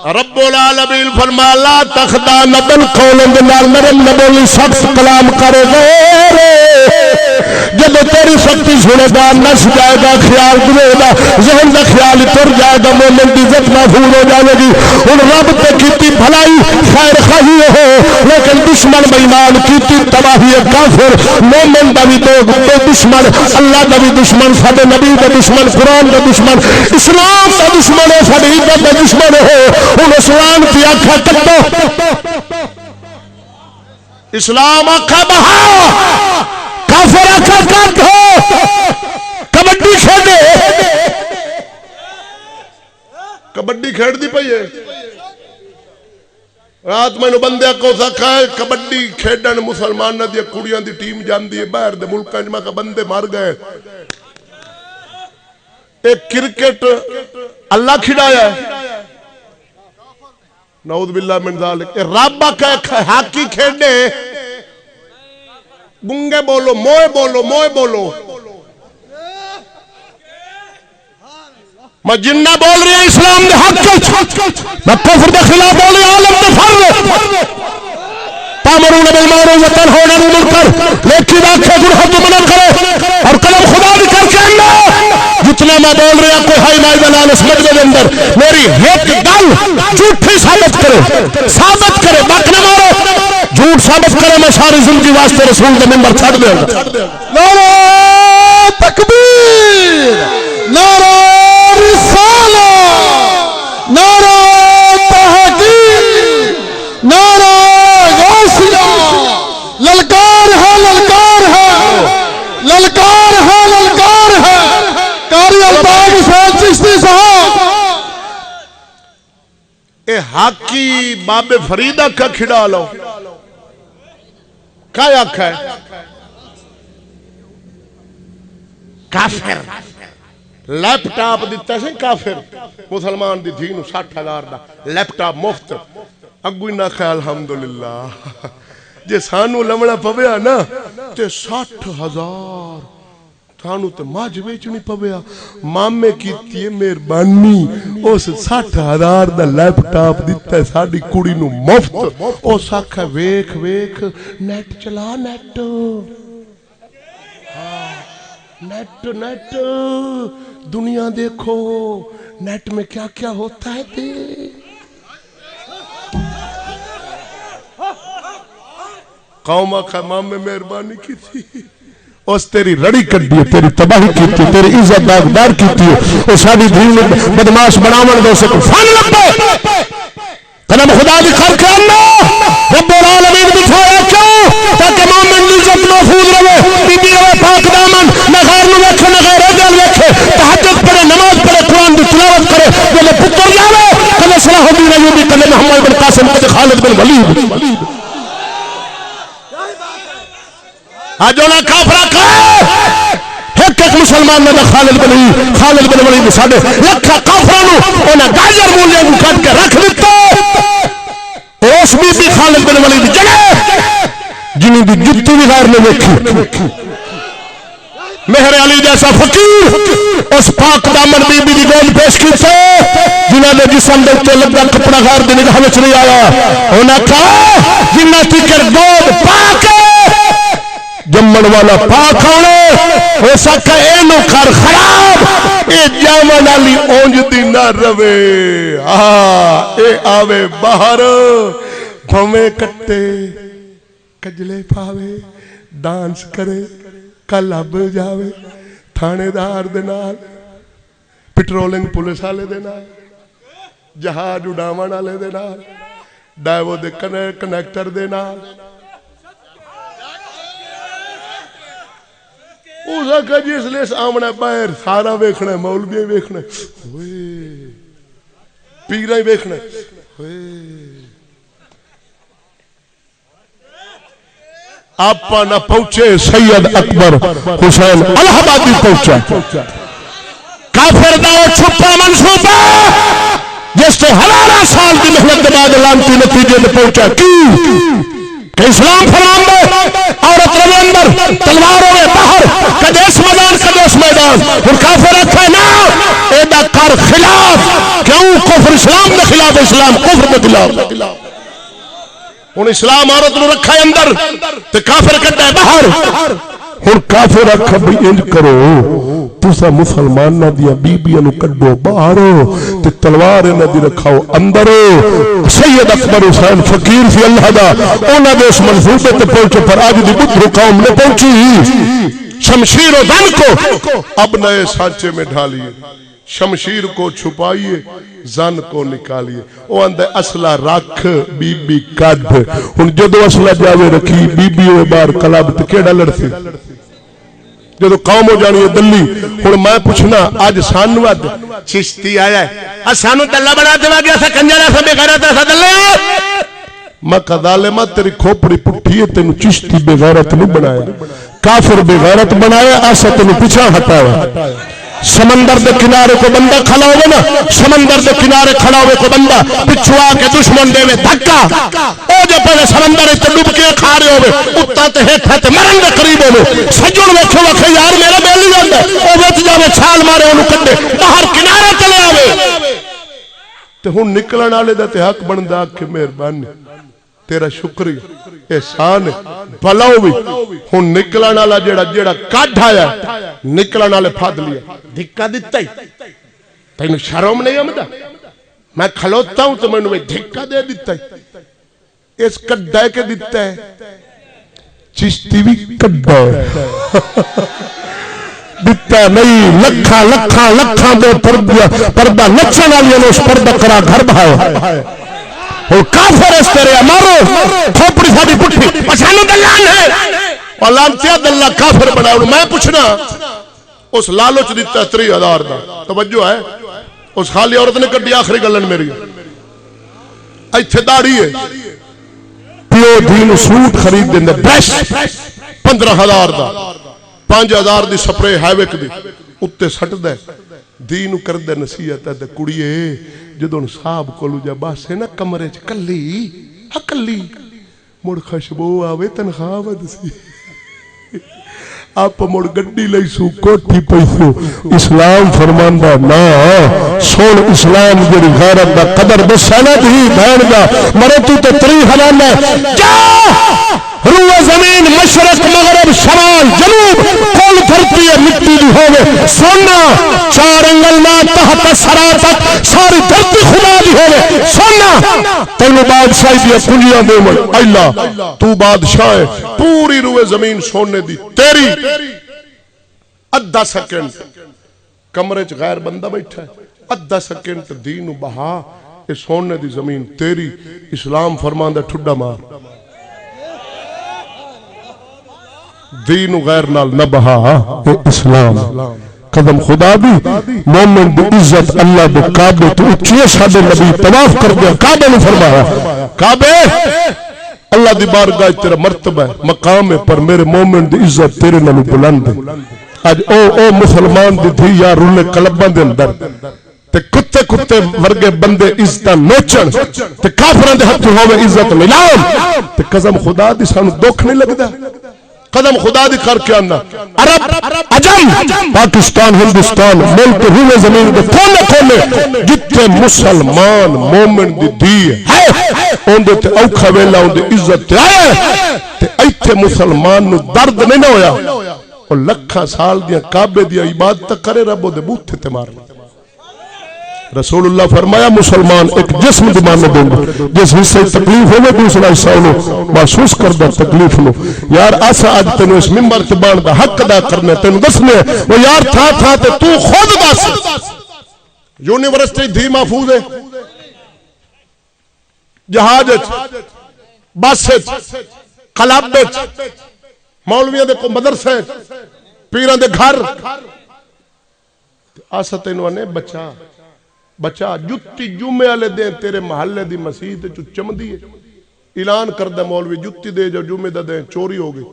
رب العالمین فرمایا لا تخدا نبل قولن دنال نرم نبولی سخت کلام کرے گا جب تیری سختی سنے گا نس جائے گا خیال دلے گا ذہن کا خیال تر جائے گا مومن دی عزت محفوظ ہو جائے گی ان رب تے کیتی بھلائی خیر خواہی ہو لیکن دشمن بے ایمان کیتی تباہی کافر مومن دا بھی دشمن اللہ دا بھی دشمن ساڈے نبی دا دشمن قرآن دا دشمن اسلام دا دشمن ہے ساڈی عزت دا دشمن ہے ان اسلام کی آنکھیں کٹو اسلام آنکھیں بہا کافر آنکھیں کٹ ہو کبڈی کھیڈے کبڈی کھیڈ دی پئی ہے رات میں بندے کو سکھا ہے کبڈی کھیڈن مسلماناں دی کڑیاں دی ٹیم جاندی ہے باہر دے ملکاں وچ میں بندے مر گئے ایک کرکٹ اللہ کھڑایا ہے نعوذ باللہ من ذالک رب کا ہاکی کھیڈے گنگے بولو موئے بولو موئے بولو میں جنہ بول رہی ہیں اسلام نے حق میں کفر دے خلاف بول رہی عالم دے فرض تامرون بالمعروف وتنہون عن المنکر لیکن آنکھیں گناہ تو منع کرو اور قلم خدا بھی کر کے اللہ جتنا میں بول رہا کوئی ہائی مائی بلال اس مجلے کے اندر میری ایک گل جھوٹی ثابت کرے بک نہ مارو جھوٹ ثابت کرے میں ساری زندگی واسطے رسول کا ممبر چھڑ دے گا نعرہ تکبیر نعرہ رسالہ نعرہ تحقیق نعرہ غوثیہ للکار ہے للکار ہے للکار ہے للکار ہے قاری الطاف حسین چشتی صاحب اے حاکی باب فریدہ کا کھڑا لو کیا آکھا ہے کافر لیپ ٹاپ دیتا ہے کافر مسلمان دی تھی نو 60,000 دا لیپ ٹاپ مفت اگوی نہ خیال الحمدللہ جے سانو لمڑا پویا نا تے 60,000 تھانو تے ماج بیچنی پویا مامے کیتی ہے مہربانی اس 60,000 دا لیپ ٹاپ دیتا ہے ساڈی کڑی نو مفت او ساکھا ویکھ ویکھ نیٹ چلا نیٹ نیٹ نیٹ دنیا دیکھو نیٹ میں کیا کیا ہوتا ہے تے قوم آخا ماں میں مہربانی کی تھی اس تیری رڑی کر دی تیری تباہی کی تھی تیری عزت داغدار کی تھی وہ ساری دین بدماش بناون دو سے فن لگے قدم خدا دی کر کے اللہ رب العالمین بٹھایا کیوں تاکہ مومن کی عزت محفوظ رہے بی بی رہے پاک دامن نہ غیر نو ویکھے نہ غیر اجل ویکھے تہجد پڑھے نماز پڑھے قرآن دی تلاوت کرے جلے پتر جاوے کلے صلاح الدین ایوبی کلے محمد بن قاسم کلے خالد بن ولید آج انہاں کافرہ کھائے ایک ایک مسلمان نے خالد بن ولید ساڑے لکھا کافرانو انہاں گاجر مولیاں کو کٹ کے رکھ دیتا اس بی بی خالد بن ولید جڑے جنہی دی جتی بھی غیر نے دیکھی مہر علی جیسا فقیر اس پاک دامن بی بی دی گول پیش کی سے جنہاں نے جسم دیکھتے لگا کپڑا غیر دی نگاہ وچ نہیں آیا انہاں کہا جنہاں تکر گول پاک جمن والا پاک ہونے ہو سکا اے نو کر خراب اے جامن علی اونج دی نہ روے اے آوے باہر بھویں کٹے کجلے پاوے ڈانس کرے کلب جاوے تھانے دار دے نال پٹرولنگ پولیس والے دے نال جہاز اڈاون والے دے نال ڈائیو دے کنیکٹر دے نال اس آخا جی اس لیے آمنا باہر سارا ویکھنا مولوی ویکھنا پیرا ہی ویکھنا آپ نہ پہنچے سید اکبر حسین الہ آبادی پہنچا کافر دا چھپا منصوبہ جس سے ہزارہ سال کی محنت کے بعد لانتی نتیجے میں پہنچا کہ اسلام فرمان دے عورت رہے اندر تلواروں میں باہر کدے اس میدان کدے اس میدان اور کافر رکھے نا ایڈا کر خلاف کیوں کفر اسلام کے خلاف اسلام کفر کے خلاف ہوں اسلام عورت نو رکھا ہے اندر تے کافر کٹا ہے باہر ہوں کافر رکھا بھی انج کرو تسا مسلمانہ دیا بیبیاں نو کڈو باہر تے تلوار انہاں دی رکھاؤ اندر سید اکبر حسین فقیر سی اللہ دا انہاں دے اس منصوبے تے پہنچے پر آج دی بدھو قوم نے پہنچی شمشیر و دن کو اب نئے سانچے میں ڈھالیے شمشیر کو چھپائیے زن کو نکالیے وہ اندے اسلحہ رکھ بی بی کڈ ہن جدو اسلحہ جاوے رکھی بی بی ہوئے بار کلب تے کیڑا لڑسی جدو قوم ہو جانی ہے دلی ہن میں پوچھنا اج سانو اد چشتی آیا ہے سانو دلہ بنا دے گیا سا کنجر ایسا بے غیرت ایسا دلہ میں کہا ظالمہ تیری کھوپڑی پٹھی ہے تینو چشتی بے غیرت نہیں بنایا کافر بے غیرت بنایا ایسا تینو پیچھے ہٹایا سمندر دے کنارے کو بندہ کھڑا ہوئے نا سمندر دے کنارے کھڑا ہوئے کو بندہ پچھو آ کے دشمن دے میں دھکا او جو پہلے سمندر تے ڈوب کے کھا رہے ہوئے اتا تے ہیٹھا تے مرن دے قریب ہوئے سجن ویکھو وکھے یار میرا بیلی جاندا او وچ جاوے چھال مارے اونوں کڈے باہر کنارے چلے آوے تے ہن نکلن والے دا تے حق بندا کہ مہربانی تیرا شکری احسان بھلاؤ بھی ہن نکلن والا جیڑا کڈ آیا نکلن والے پھد لیا دھکا دتا ہی تینوں شرم نہیں آمدا میں کھلوتا ہوں تو میں نے دھکا دے دیتا ہے اس کڈا کے دیتا ہے چشتی بھی کڈا ہے دیتا نہیں لکھاں لکھاں لکھاں دے پردہ نچن والی نے اس پردہ کرا گھر بہائے اور کافر اس طرح مارو کھوپڑی ساری پٹھی پچھانو دلان ہے اور لانتیا دلہ کافر بنا میں پوچھنا اس لالچ دیتا 30,000 دا توجہ ہے اس خالی عورت نے کٹی آخری گلن میری ایتھے داڑھی ہے پیو دین سوٹ خرید دیندے برش 15,000 دا 5,000 دی سپرے ہیوک دی اتے سٹ دے دین کر دے نصیحت ہے کڑیے جدوں صاحب کولو جا باسے نا کمرے چ کلی کلی مڑ خوشبو آوے تنخواہ ود سی آپ مڑ گڈی لئی سو کوٹھی پیسو اسلام فرماندا نا سن اسلام جڑی غیرت دا قدر دسانا دی بہن دا مرے تو تے 30,000 ہے جا روح زمین مشرق مغرب شمال جنوب کل دھرتی ہے مٹی دی ہوئے سونا 4 انگل نہ تحت سرا تک ساری دھرتی خدا دی ہوئے سونا تینو بادشاہی دیا کنجیاں دے من اللہ تو بادشاہ ہے پوری روح زمین سونے دی تیری ادھا سیکنڈ کمرے چ غیر بندہ بیٹھا ہے ادھا سیکنڈ دین بہا یہ سونے دی زمین تیری اسلام فرماندہ ٹھڈا مار دین غیر نال نہ بہا اسلام قدم خدا دی مومن دی عزت اللہ دے کعبے تو اچھے سادے نبی طواف کر دیا کعبے نے فرمایا کعبے اللہ دی بارگاہ تیرا مرتبہ ہے مقام ہے پر میرے مومن دی عزت تیرے نالوں بلند ہے آج او مسلمان دی دھی یا رولے کلباں دے اندر تے کتے ورگے بندے عزت نوچن تے کافراں دے ہتھ ہوے عزت نیلام تے قسم خدا دی سانو دکھ نہیں لگدا قدم خدا دی کر کے آنا عرب عجم پاکستان ہندوستان ملک روئے زمین دے کونے کونے جتے مسلمان مومن دی دی ہے ان دے تے اوکھا ویلا ان دے عزت تے آئے تے ایتھے مسلمان نو درد نہیں نہ ہویا اور لکھاں سال دیا کعبے دیا عبادت کرے رب دے بوتھے تے مار رسول اللہ فرمایا مسلمان ایک جسم دی ماننے دیں گے جس حصے تکلیف ہوئے دوسرا حصہ انہوں محسوس کردہ تکلیف لو یار آسا آج تینوں اس ممبر تے بان دا حق ادا کرنے تینوں دسنے وہ یار تھا تے تو خود دس یونیورسٹی دھی محفوظ ہے جہاز بس کلب مولویاں دے مدرسے پیراں دے گھر اسا تینوں نے بچا جتی جمعے والے دن تیرے محلے دی مسجد چ چمدی ہے اعلان کردہ مولوی جتی دے جو جمعے دا دن چوری ہو گئی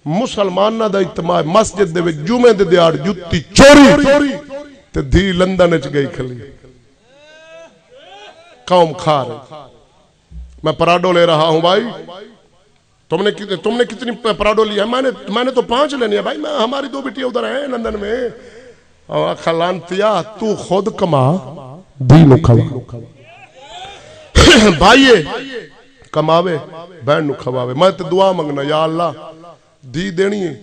مسلمانہ دا اجتماع مسجد دے وچ جمعے دے دیار جتی چوری تے دھی لندن وچ گئی کھلی قوم کھا رہی میں پراڈو لے رہا ہوں بھائی تم نے کتنی پراڈو لی ہے میں نے تو 5 لینی ہے بھائی میں ہماری 2 بیٹیاں ادھر ہیں لندن میں خلانتیا تو خود کما دین کھوا بھائیے کماوے بہن نو کھواوے میں تے دعا منگنا یا اللہ دی دینی ہے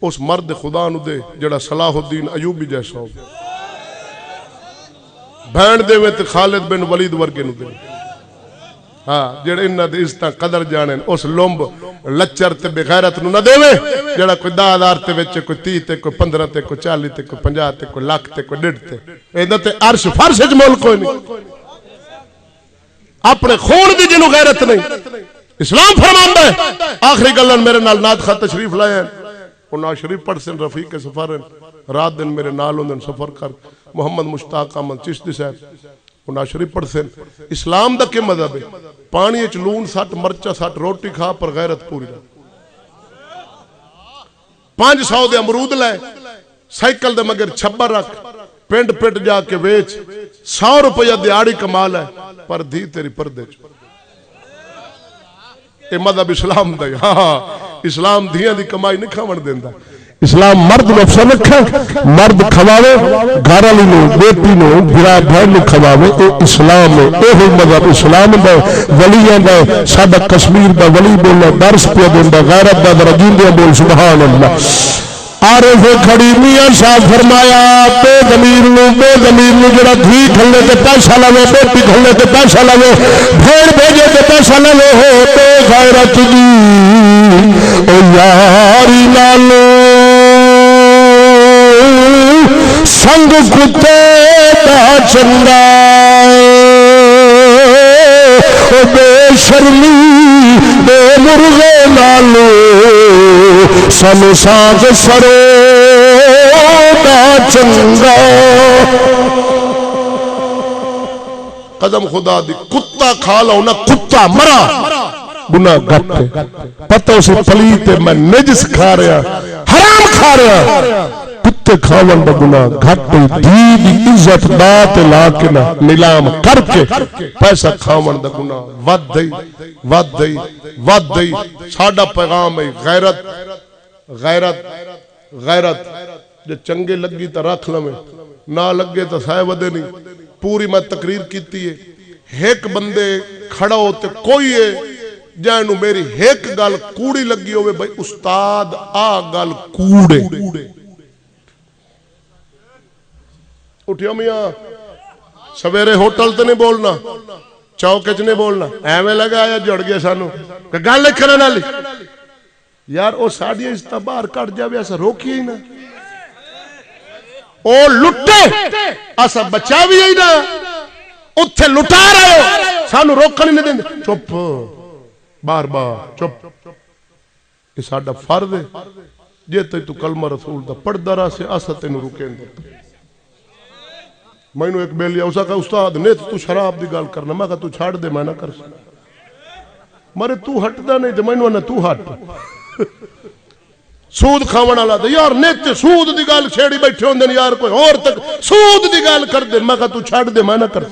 اس مرد خدا نو دے جڑا صلاح الدین ایوبی جیسا ہو بہن دے میں تے خالد بن ولید ورگے نو دے ہاں جڑے انہاں دی عزت قدر جانن اس لمب لچر تے بے غیرت نو نہ دیویں جڑا کوئی 10,000 تے وچ کوئی 30 تے کوئی 15 تے کوئی 40 تے کوئی 50 تے کوئی لاکھ تے کوئی 1.5 تے ایندا تے عرش فرش وچ مول کوئی نہیں اپنے خون دی جنوں غیرت نہیں اسلام فرماندا ہے آخری گلن میرے نال نعت خط تشریف لائے انہاں شریف پڑھ سن رفیق سفر رات دن میرے نال ہوندن سفر کر محمد مشتاق احمد چشتی صاحب انہاں شریف پڑھ سن اسلام دا کی مذہب ہے پانی وچ لون سٹ مرچا سٹ روٹی کھا پر غیرت پوری رہ 500 دے امرود لے سائیکل دے مگر چھبر رکھ پنڈ پٹ جا کے ویچ 100 روپیہ دیاڑی کمال ہے پر دھی تیری پردے چ اے مذہب اسلام دا ہاں اسلام دھیاں دی کمائی نہیں کھاون دیندا اسلام مرد نو افسر رکھے مرد کھواوے گھر والی نو بیٹی نو برا بہن نو کھواوے اے اسلام ہے اے مذہب اسلام دا ولیاں دا ساڈا کشمیر دا ولی بولنا درس پیا دیندا غیرت دا رجیندے بول سبحان اللہ عارف کھڑی میاں صاحب فرمایا بے ضمیر نو جڑا دھی کھلے تے پیسہ لوے بیٹی کھلے تے پیسہ لوے بھیڑ بھیجے تے پیسہ لوے ہو تے غیرت دی او یاری نالو سنگ کتے دا چنگا بے شرمی بے مرغے نالو سن ساز سرو دا چنگا قدم خدا دی کتا کھا لاؤ نہ کتا مرا گناہ گھٹ پتہ اسے پلیت میں نجس کھا رہا حرام کھا رہا کتے کھاون دا گناہ گھٹ دی عزت دات لا کے نہ نیلام کر کے پیسہ کھاون دا گناہ ود دئی ساڈا پیغام ہے غیرت جو چنگے لگی تا رکھ لمیں نہ لگے تا سائے ودے نہیں پوری میں تقریر کیتی ہے ایک بندے کھڑا ہوتے کوئی ہے جانو میری ایک گل کوڑی لگی ہوئے بھائی استاد آ گل کوڑے اٹھیو میاں سویرے ہوٹل تے نہیں بولنا چوکے چ نہیں بولنا ایویں لگا آیا جڑ گیا سانو کہ گل نہیں کرنے والی یار او ساڈی عزت باہر کٹ جاوے اسا روکیے ہی نہ او لٹے اسا بچاویے ہی نہ اوتھے لٹا رہے ہو سانو روکن نہیں دیندے چپ بار چپ یہ ساڈا فرض ہے جے تو کلمہ رسول دا پڑھدا رہا سے اسا تینوں روکیں دے مینوں ایک بیلیا اسا کہ استاد نیت تو شراب دی گل کرنا میں کہ تو چھاڑ دے میں نہ کر مرے تو ہٹدا نہیں تے مینوں نہ تو ہٹ سود کھاون والا تے یار نیت سود دی گل چھیڑی بیٹھے ہوندے یار کوئی اور تک سود دی گل کر دے میں کہ تو چھاڑ دے میں نہ کر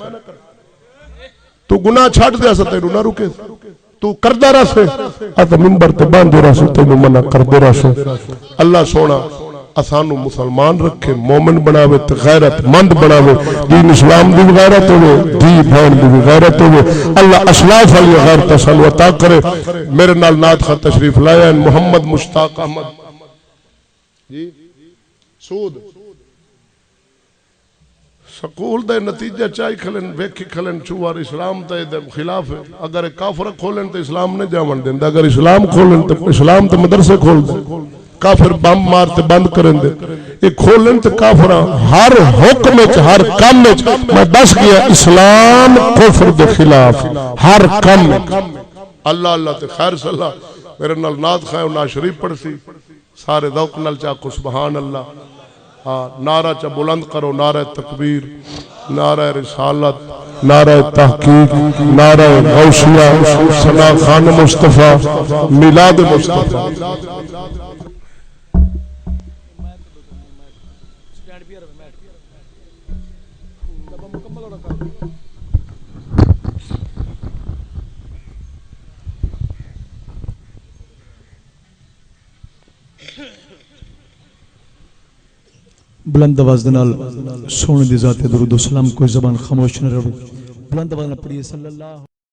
تو گناہ چھاڑ دے اسا تینوں نہ روکے تو کردہ رہا سے اتا منبر تے باندھے رہا سے تینوں منع کردے رہا سے اللہ سونا اسانو مسلمان رکھے مومن بناوے تے غیرت مند بناوے دین اسلام دی غیرت ہوئے دی بھین دی غیرت ہوئے اللہ اسلاف علی غیرت اسانو عطا کرے میرے نال نعت خط تشریف لائے محمد مشتاق احمد جی سود سکول دے نتیجہ چاہی کھلن ویکھی کھلن چوار اسلام تے خلاف ہے اگر کافر کھولن تے اسلام نے جاون دیں اگر اسلام کھولن تے اسلام تے مدرسے کھول دیں کافر بم مارتے بند کریں دے یہ کھولن تے کافر ہر حکم ہر کام میں دس گیا اسلام کفر دے خلاف ہر کام اللہ اللہ تے خیر صلی اللہ میرے نال نعت خائے و نا شریف پڑھ سی سارے ذوق نال چاکو سبحان اللہ. ہاں نعرہ چا بلند کرو، نعرہ تکبیر، نعرہ رسالت، نعرہ تحقیق، نعرہ غوثیہ، ثنا خان مصطفیٰ، میلاد مصطفیٰ. بلند آواز نال سونے دی ذات درود و سلام کوئی زبان خاموش نہ رہے. بلند آواز نال پڑھیے صلی اللہ